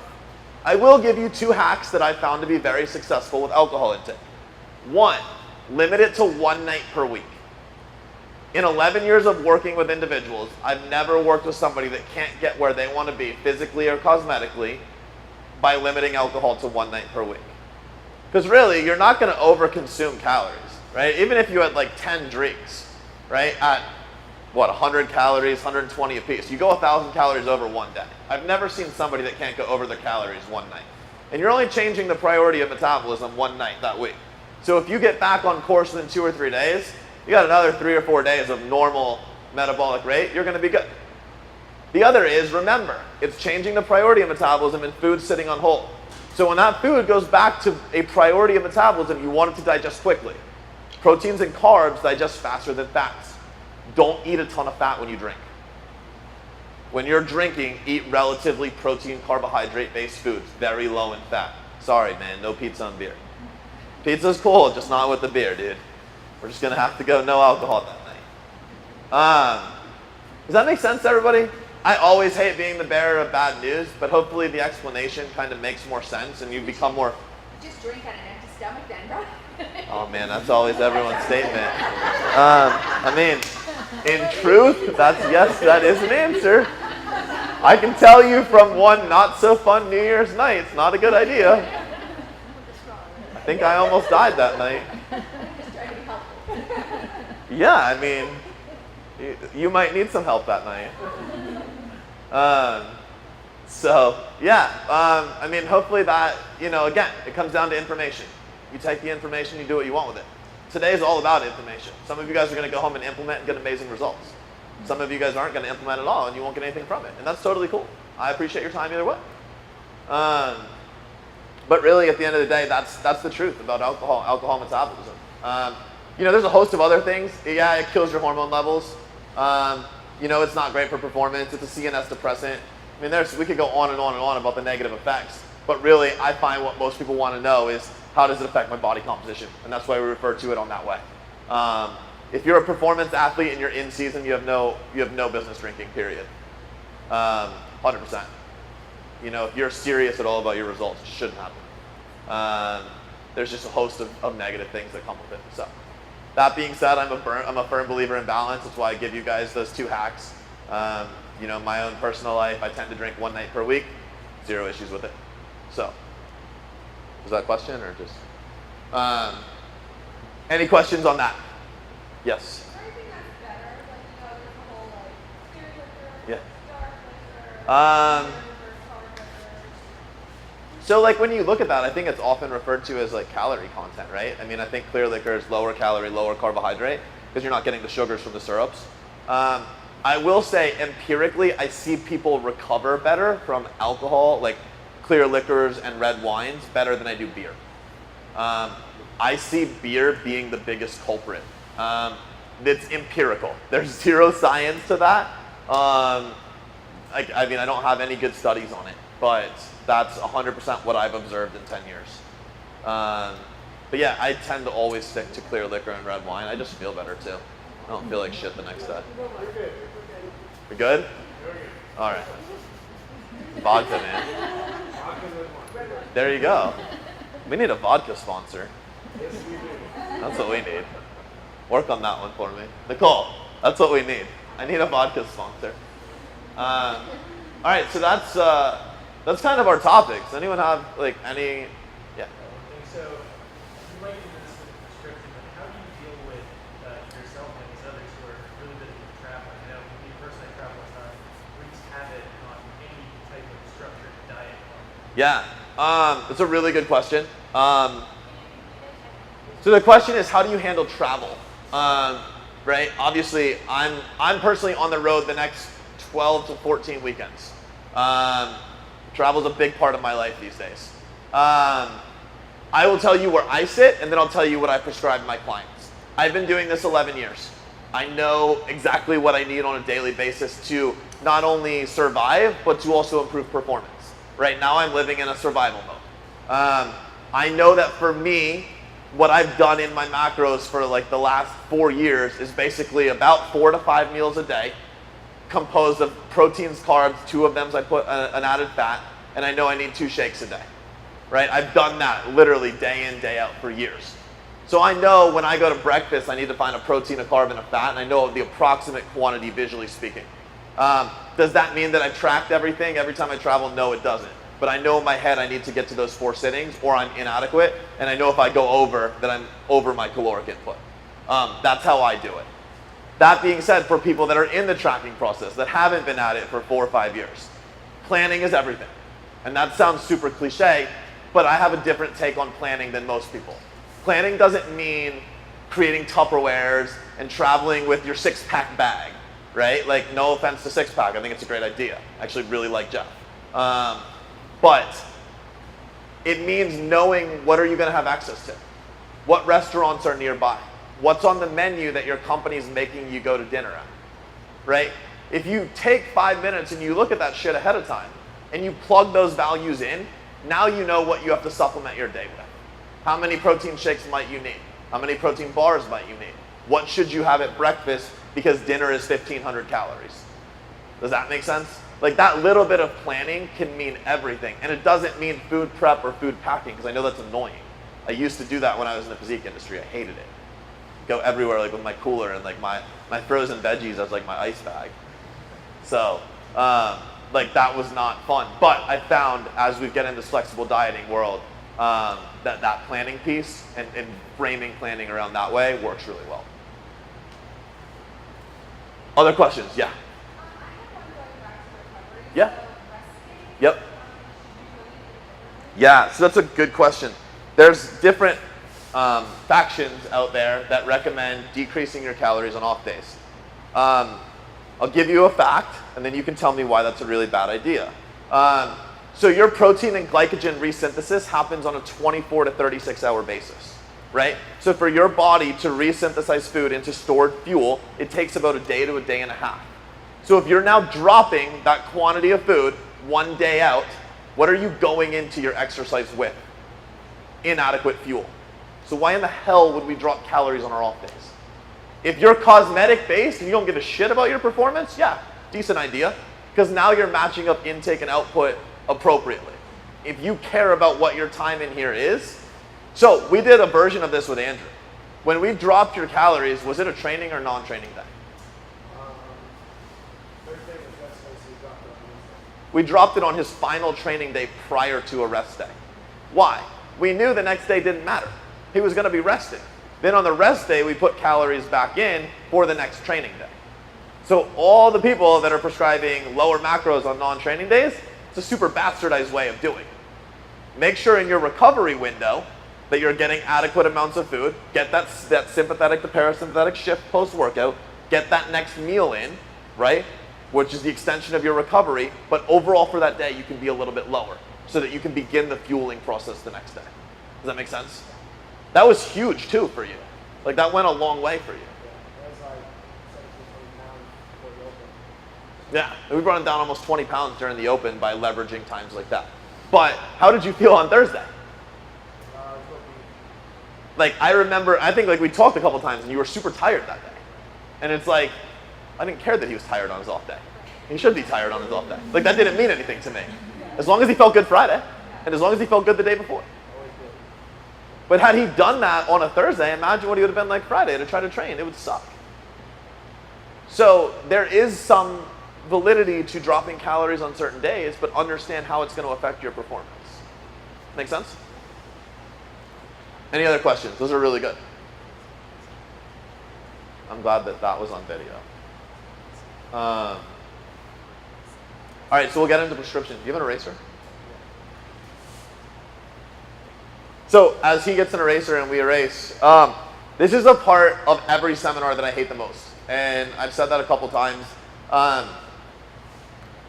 I will give you 2 hacks that I found to be very successful with alcohol intake. 1, limit it to 1 night per week. In 11 years of working with individuals, I've never worked with somebody that can't get where they want to be physically or cosmetically by limiting alcohol to 1 night per week. Because really, you're not going to overconsume calories, right? Even if you had like 10 drinks, right, at what, 100 calories, 120 a piece. You go 1,000 calories over 1 day. I've never seen somebody that can't go over their calories 1 night. And you're only changing the priority of metabolism 1 night that week. So if you get back on course within 2 or 3 days, you got another 3 or 4 days of normal metabolic rate, you're going to be good. The other is, remember, it's changing the priority of metabolism and food sitting on hold. So when that food goes back to a priority of metabolism, you want it to digest quickly. Proteins and carbs digest faster than fats. Don't eat a ton of fat when you drink. When you're drinking, eat relatively protein, carbohydrate-based foods, very low in fat. Sorry, man, no pizza and beer. Pizza's cool, just not with the beer, dude. We're just gonna have to go no alcohol that night. Does that make sense to everybody? I always hate being the bearer of bad news, but hopefully the explanation kind of makes more sense and you become more... Just drink on an empty stomach then, bro. Oh man, that's always everyone's statement. I mean, in truth, yes, that is an answer. I can tell you from one not so fun New Year's night, it's not a good idea. I think I almost died that night. Just trying to be helpful. Yeah, I mean, you might need some help that night. So yeah, I mean, hopefully that, again, it comes down to information. You take the information, you do what you want with it. Today is all about information. Some of you guys are going to go home and implement and get amazing results. Some of you guys aren't going to implement at all and you won't get anything from it. And that's totally cool. I appreciate your time either way. But really, at the end of the day, that's the truth about alcohol metabolism. There's a host of other things. Yeah, it kills your hormone levels. It's not great for performance. It's a CNS depressant. I mean, we could go on and on and on about the negative effects. But really, I find what most people want to know is, how does it affect my body composition? And that's why we refer to it on that way. If you're a performance athlete and you're in season, you have no business drinking, period. 100%. If you're serious at all about your results, it shouldn't happen. There's just a host of negative things that come with it. So, that being said, I'm a firm believer in balance. That's why I give you guys those 2 hacks. My own personal life, I tend to drink 1 night per week. 0 issues with it. So, was that a question or just? Any questions on that? Yes. Is there anything that's better? Like, there's the whole, clear liquor, Yeah. dark liquor, Um, clear liquor, hard liquor. So when you look at that, I think it's often referred to as calorie content, right? I mean, I think clear liquor is lower calorie, lower carbohydrate because you're not getting the sugars from the syrups. I will say empirically, I see people recover better from alcohol, like clear liquors and red wines, better than I do beer. I see beer being the biggest culprit. It's empirical. There's 0 science to that. I don't have any good studies on it, but that's 100% what I've observed in 10 years. But yeah, I tend to always stick to clear liquor and red wine. I just feel better too. I don't feel like shit the next day. We're good? All right. Vodka, man. There you go. We need a vodka sponsor. That's what we need. Work on that one for me. Nicole, that's what we need. I need a vodka sponsor. All right, so that's kind of our topics. Anyone have any? Yeah. So you might get this with prescription, but how do you deal with yourself and these others who are really busy with traveling? I know me personally, I travel a ton. Wreaks havoc on any type of structured diet. Yeah, it's a really good question. So the question is, how do you handle travel? Right? Obviously, I'm personally on the road the next 12 to 14 weekends. Travel's a big part of my life these days. I will tell you where I sit, and then I'll tell you what I prescribe my clients. I've been doing this 11 years. I know exactly what I need on a daily basis to not only survive, but to also improve performance. Right now, I'm living in a survival mode. I know that for me, what I've done in my macros for the last 4 years is basically about 4 to 5 meals a day, composed of proteins, carbs, 2 of them I put an added fat, and I know I need 2 shakes a day. Right? I've done that literally day in, day out for years. So I know when I go to breakfast, I need to find a protein, a carb, and a fat, and I know the approximate quantity visually speaking. Does that mean that I tracked everything every time I travel? No, it doesn't. But I know in my head I need to get to those 4 sittings or I'm inadequate, and I know if I go over, that I'm over my caloric input. That's how I do it. That being said, for people that are in the tracking process, that haven't been at it for 4 or 5 years, planning is everything. And that sounds super cliche, but I have a different take on planning than most people. Planning doesn't mean creating Tupperwares and traveling with your 6-pack bag, right? No offense to 6-pack, I think it's a great idea. I actually really like Jeff. But it means knowing what are you going to have access to. What restaurants are nearby? What's on the menu that your company's making you go to dinner at, right? If you take 5 minutes and you look at that shit ahead of time and you plug those values in, now you know what you have to supplement your day with. How many protein shakes might you need? How many protein bars might you need? What should you have at breakfast because dinner is 1,500 calories? Does that make sense? That little bit of planning can mean everything. And it doesn't mean food prep or food packing, because I know that's annoying. I used to do that when I was in the physique industry. I hated it. Go everywhere with my cooler and my frozen veggies as my ice bag. So like that was not fun. But I found as we get in this flexible dieting world, that planning piece and framing planning around that way works really well. Other questions? Yeah. I have one going back to recovery. Yeah. So resting, Yep. should you really do differently? Yeah, so that's a good question. There's different factions out there that recommend decreasing your calories on off days. I'll give you a fact, and then you can tell me why that's a really bad idea. So your protein and glycogen resynthesis happens on a 24 to 36 hour basis, right? So for your body to resynthesize food into stored fuel, it takes about a day to a day and a half. So if you're now dropping that quantity of food one day out, what are you going into your exercise with? Inadequate fuel. So why in the hell would we drop calories on our off days? If you're cosmetic based and you don't give a shit about your performance, yeah, decent idea. Because now you're matching up intake and output appropriately. If you care about what your time in here is, so we did a version of this with Andrew. When we dropped your calories, was it a training or non-training day? Thursday was rest day, so we dropped it on Wednesday. We dropped it on his final training day prior to a rest day. Why? We knew the next day didn't matter. He was going to be rested. Then on the rest day, we put calories back in for the next training day. So all the people that are prescribing lower macros on non-training days, it's a super bastardized way of doing it. Make sure in your recovery window that you're getting adequate amounts of food, get that sympathetic to parasympathetic shift post-workout, get that next meal in, right? Which is the extension of your recovery, but overall for that day, you can be a little bit lower so that you can begin the fueling process the next day. Does that make sense? That was huge too for you. Like that went a long way for you. Yeah, it was like 17, 20 pounds before the open. Yeah, we brought it down almost 20 pounds during the open by leveraging times like that. But how did you feel on Thursday? I was looking, Like I remember, I think like we talked a couple times and you were super tired that day. And it's like, I didn't care that he was tired on his off day. He should be tired on his off day. Like that didn't mean anything to me. As long as he felt good Friday and as long as he felt good the day before. always good. But had he done that on a Thursday, imagine what he would have been like Friday to try to train. It would suck. So there is some validity to dropping calories on certain days, but understand how it's going to affect your performance. Make sense? Any other questions? Those are really good. I'm glad that that was on video. All right, so we'll get into prescription. Do you have an eraser? So as he gets an eraser and we erase, this is a part of every seminar that I hate the most. And I've said that a couple times.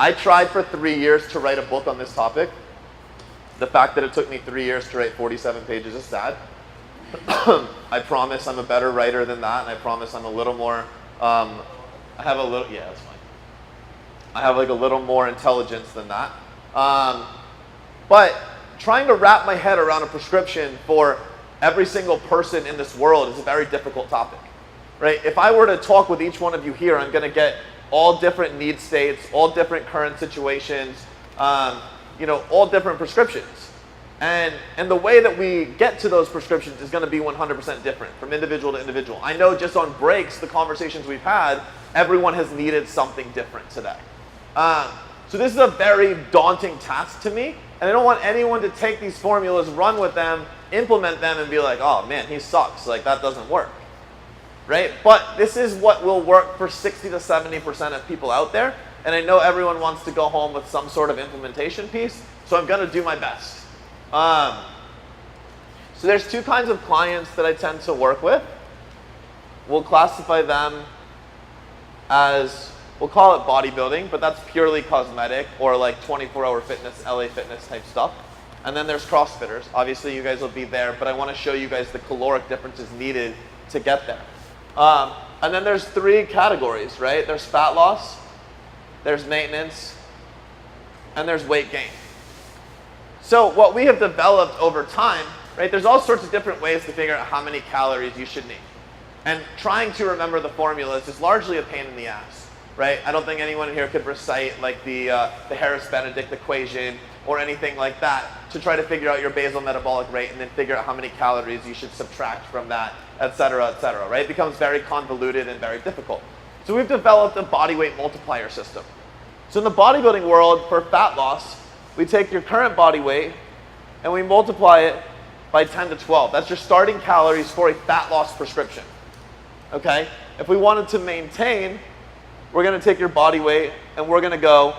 I tried for 3 years to write a book on this topic. The fact that it took me 3 years to write 47 pages is sad. I promise I'm a better writer than that, and I promise I'm a little more, I have a little, yeah, that's fine. I have like a little more intelligence than that. But trying to wrap my head around a prescription for every single person in this world is a very difficult topic, right? If I were to talk with each one of you here, I'm going to get all different need states, all different current situations, all different prescriptions. And the way that we get to those prescriptions is going to be 100% different from individual to individual. I know just on breaks, the conversations we've had, everyone has needed something different today. So this is a very daunting task to me, and I don't want anyone to take these formulas, run with them, implement them, and be like, oh man, he sucks, like that doesn't work, right? But this is what will work for 60 to 70% of people out there, and I know everyone wants to go home with some sort of implementation piece, so I'm gonna do my best. So there's two kinds of clients that I tend to work with. We'll classify them as, we'll call it bodybuilding, but that's purely cosmetic or like 24-hour fitness, LA Fitness type stuff. And then there's CrossFitters. Obviously you guys will be there, but I want to show you guys the caloric differences needed to get there. And then there's three categories, right? There's fat loss, there's maintenance, and there's weight gain. So what we have developed over time, right, there's all sorts of different ways to figure out how many calories you should need. And trying to remember the formulas is largely a pain in the ass, right? I don't think anyone here could recite like the Harris-Benedict equation or anything like that to try to figure out your basal metabolic rate and then figure out how many calories you should subtract from that, et cetera, right? It becomes very convoluted and very difficult. So we've developed a body weight multiplier system. So in the bodybuilding world, for fat loss, we take your current body weight and we multiply it by 10 to 12. That's your starting calories for a fat loss prescription. Okay? If we wanted to maintain, we're going to take your body weight and we're going to go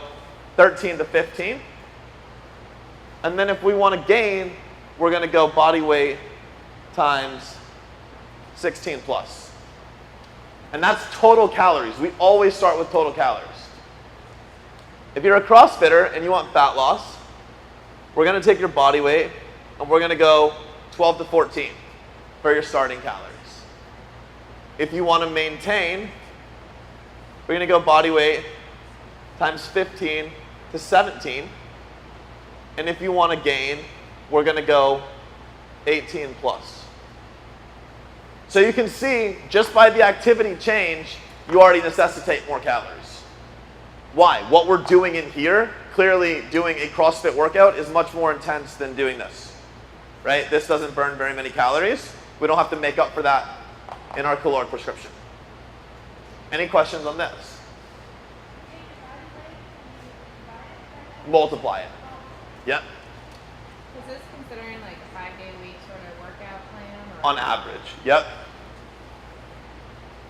13 to 15. And then if we want to gain, we're going to go body weight times 16 plus. And that's total calories. We always start with total calories. If you're a CrossFitter and you want fat loss, we're going to take your body weight and we're going to go 12 to 14 for your starting calories. If you want to maintain, we're going to go body weight times 15 to 17. And if you want to gain, we're going to go 18 plus. So you can see, just by the activity change, you already necessitate more calories. Why? What we're doing in here, clearly doing a CrossFit workout is much more intense than doing this, right? This doesn't burn very many calories. We don't have to make up for that in our caloric prescription. Any questions on this? Multiply it. Yep. Is this considering like a 5-day week sort of workout plan? On average, yep.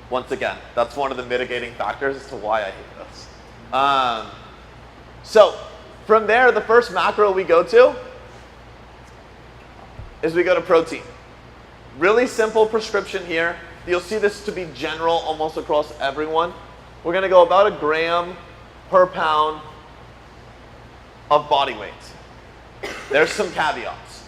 Once again, that's one of the mitigating factors as to why I hate this. So from there, the first macro we go to is we go to protein. Really simple prescription here. You'll see this to be general almost across everyone. We're going to go about 1 gram per pound of body weight. There's some caveats.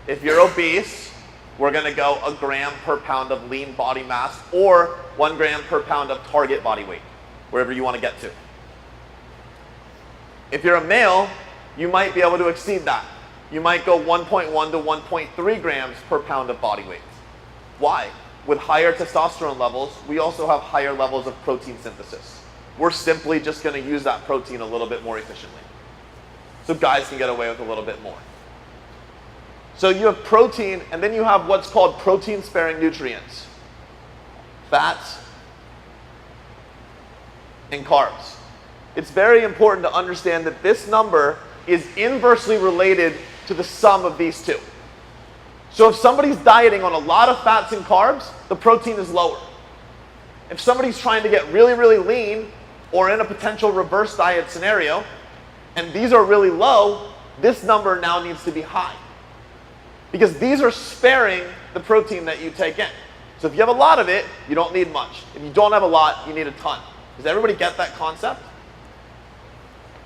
If you're obese, we're going to go 1 gram per pound of lean body mass or 1 gram per pound of target body weight, wherever you want to get to. If you're a male, you might be able to exceed that. You might go 1.1 to 1.3 grams per pound of body weight. Why? With higher testosterone levels, we also have higher levels of protein synthesis. We're simply just going to use that protein a little bit more efficiently. So guys can get away with a little bit more. So you have protein, and then you have what's called protein-sparing nutrients. Fats and carbs. It's very important to understand that this number is inversely related to the sum of these two. So if somebody's dieting on a lot of fats and carbs, the protein is lower. If somebody's trying to get really, really lean, or in a potential reverse diet scenario, and these are really low, this number now needs to be high. Because these are sparing the protein that you take in. So if you have a lot of it, you don't need much. If you don't have a lot, you need a ton. Does everybody get that concept?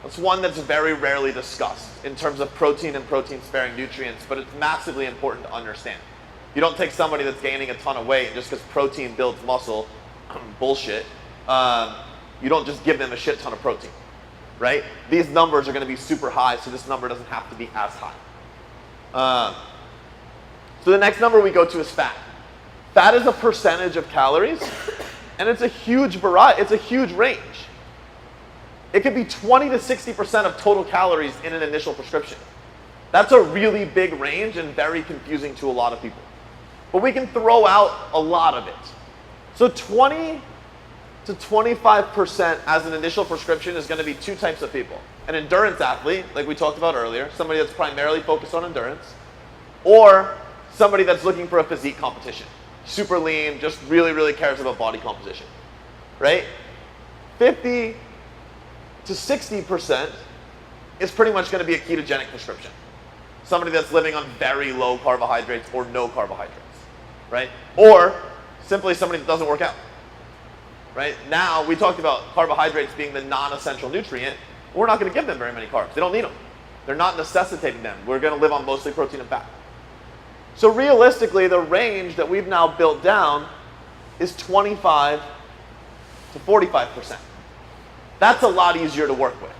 It's one that's very rarely discussed in terms of protein and protein-sparing nutrients, but it's massively important to understand. You don't take somebody that's gaining a ton of weight just because protein builds muscle, bullshit. You don't just give them a shit ton of protein, right? These numbers are going to be super high, so this number doesn't have to be as high. So the next number we go to is fat. Fat is a percentage of calories, and it's a huge variety. It's a huge range. It could be 20 to 60% of total calories in an initial prescription. That's a really big range and very confusing to a lot of people. But we can throw out a lot of it. So 20 to 25% as an initial prescription is going to be two types of people. An endurance athlete, like we talked about earlier, somebody that's primarily focused on endurance, or somebody that's looking for a physique competition. Super lean, just really, really cares about body composition, right? 50 to 60% is pretty much going to be a ketogenic prescription. Somebody that's living on very low carbohydrates or no carbohydrates, right? Or simply somebody that doesn't work out, right? Now, we talked about carbohydrates being the non-essential nutrient. We're not going to give them very many carbs. They don't need them. They're not necessitating them. We're going to live on mostly protein and fat. So realistically, the range that we've now built down is 25 to 45%. That's a lot easier to work with.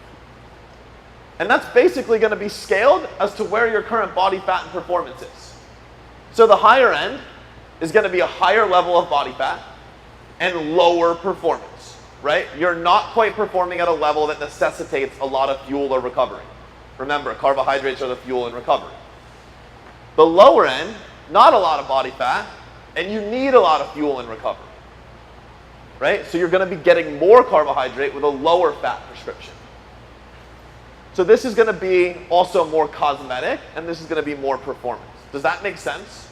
And that's basically going to be scaled as to where your current body fat and performance is. So the higher end is going to be a higher level of body fat and lower performance, right? You're not quite performing at a level that necessitates a lot of fuel or recovery. Remember, carbohydrates are the fuel in recovery. The lower end, not a lot of body fat, and you need a lot of fuel in recovery. Right? So you're going to be getting more carbohydrate with a lower fat prescription. So this is going to be also more cosmetic, and this is going to be more performance. Does that make sense?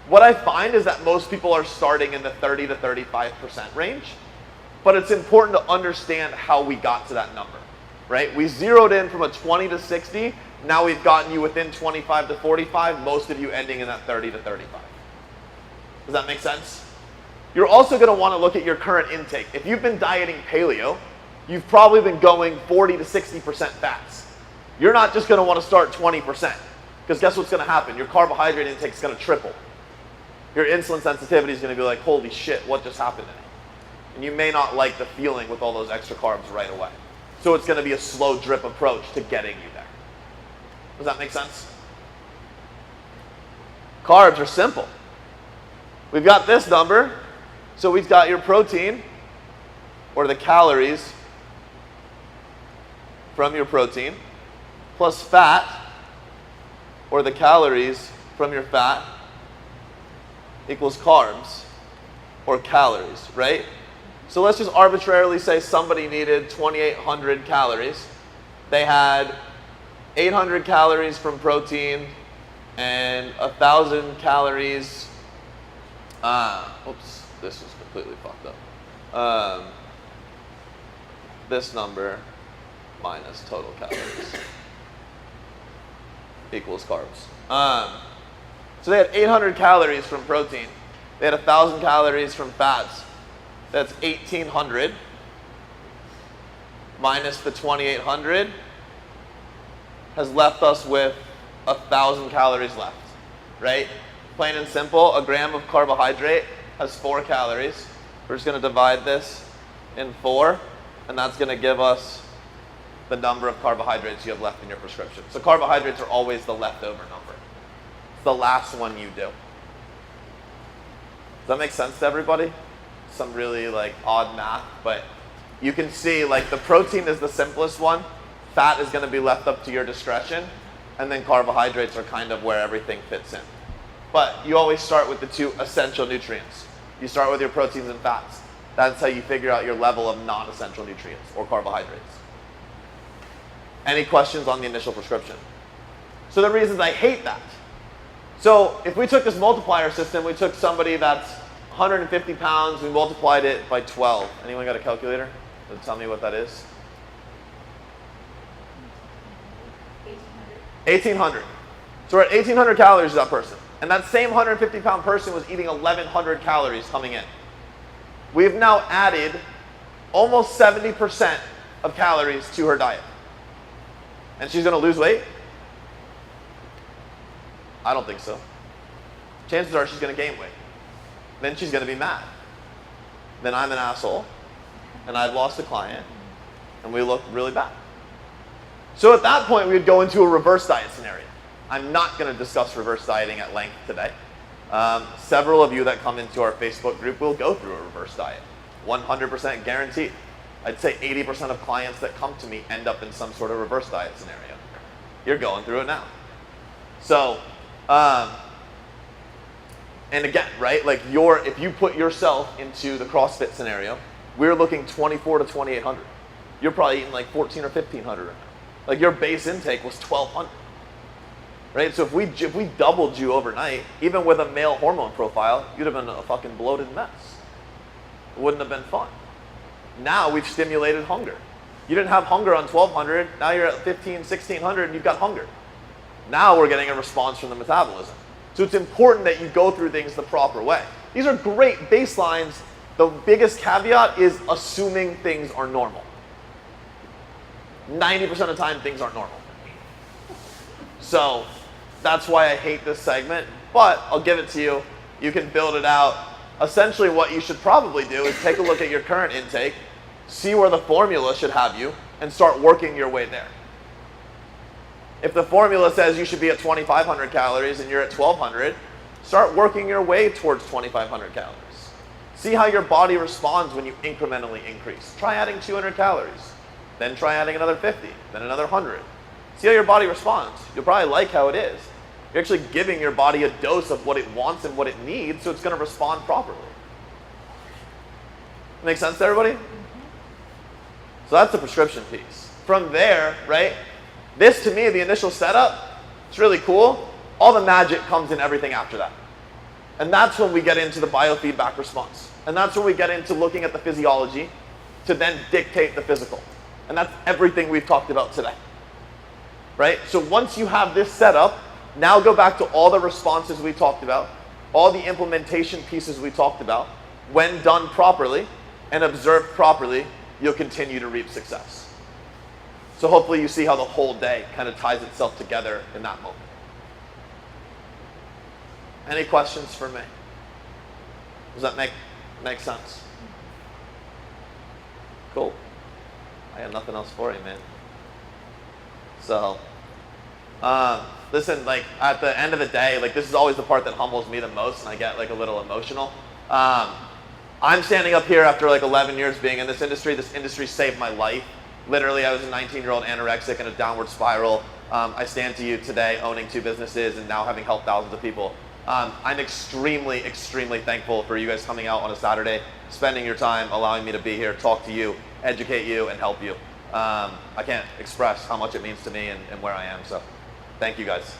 What I find is that most people are starting in the 30 to 35% range, but it's important to understand how we got to that number, right? We zeroed in from a 20 to 60. Now we've gotten you within 25 to 45, most of you ending in that 30 to 35. Does that make sense? You're also going to want to look at your current intake. If you've been dieting paleo, you've probably been going 40 to 60% fats. You're not just going to want to start 20%, because guess what's going to happen? Your carbohydrate intake is going to triple. Your insulin sensitivity is going to be like, holy shit, what just happened to me? And you may not like the feeling with all those extra carbs right away. So it's going to be a slow drip approach to getting you there. Does that make sense? Carbs are simple. We've got this number, so we've got your protein, or the calories from your protein, plus fat, or the calories from your fat, equals carbs, or calories, right? So let's just arbitrarily say somebody needed 2,800 calories. They had 800 calories from protein and 1,000 calories. Oops, this was completely fucked up. This number minus total calories equals carbs. So they had 800 calories from protein. They had 1,000 calories from fats. That's 1,800 minus the 2,800 has left us with 1,000 calories left, right? Plain and simple, a gram of carbohydrate has 4 calories. We're just going to divide this in 4, and that's going to give us the number of carbohydrates you have left in your prescription. So carbohydrates are always the leftover number. It's the last one you do. Does that make sense to everybody? Some really like odd math, but you can see like the protein is the simplest one. Fat is going to be left up to your discretion, and then carbohydrates are kind of where everything fits in. But you always start with the 2 essential nutrients. You start with your proteins and fats. That's how you figure out your level of non-essential nutrients or carbohydrates. Any questions on the initial prescription? So the reasons I hate that. So if we took this multiplier system, we took somebody that's 150 pounds, we multiplied it by 12. Anyone got a calculator? Tell me what that is. 1,800. So we're at 1,800 calories to that person. And that same 150 pound person was eating 1,100 calories coming in. We've now added almost 70% of calories to her diet. And she's going to lose weight? I don't think so. Chances are she's going to gain weight. Then she's going to be mad. Then I'm an asshole, and I've lost a client, and we look really bad. So at that point, we would go into a reverse diet scenario. I'm not going to discuss reverse dieting at length today. Several of you that come into our Facebook group will go through a reverse diet. 100% guaranteed. I'd say 80% of clients that come to me end up in some sort of reverse diet scenario. You're going through it now. So, and again, right, like if you put yourself into the CrossFit scenario, we're looking 24 to 2,800. You're probably eating like 14 or 1,500 right now. Like your base intake was 1,200, right? So if we doubled you overnight, even with a male hormone profile, you'd have been a fucking bloated mess. It wouldn't have been fun. Now we've stimulated hunger. You didn't have hunger on 1,200, now you're at 1,500, 1,600, and you've got hunger. Now we're getting a response from the metabolism. So it's important that you go through things the proper way. These are great baselines. The biggest caveat is assuming things are normal. 90% of the time, things aren't normal. So that's why I hate this segment, but I'll give it to you. You can build it out. Essentially, what you should probably do is take a look at your current intake, see where the formula should have you, and start working your way there. If the formula says you should be at 2,500 calories and you're at 1,200, start working your way towards 2,500 calories. See how your body responds when you incrementally increase. Try adding 200 calories, then try adding another 50, then another 100. See how your body responds. You'll probably like how it is. You're actually giving your body a dose of what it wants and what it needs, so it's going to respond properly. Make sense to everybody? So that's the prescription piece. From there, right, This, to me, the initial setup, it's really cool. All the magic comes in everything after that. And that's when we get into the biofeedback response. And that's when we get into looking at the physiology to then dictate the physical. And that's everything we've talked about today. Right? So once you have this set up, now go back to all the responses we talked about, all the implementation pieces we talked about. When done properly and observed properly, you'll continue to reap success. So hopefully you see how the whole day kind of ties itself together in that moment. Any questions for me? Does that make sense? Cool. I got nothing else for you, man. So, listen, like at the end of the day, like this is always the part that humbles me the most, and I get like a little emotional. I'm standing up here after like 11 years being in this industry. This industry saved my life. Literally, I was a 19-year-old anorexic in a downward spiral. I stand to you today owning 2 businesses and now having helped thousands of people. I'm extremely, extremely thankful for you guys coming out on a Saturday, spending your time, allowing me to be here, talk to you, educate you, and help you. I can't express how much it means to me and where I am, so thank you guys.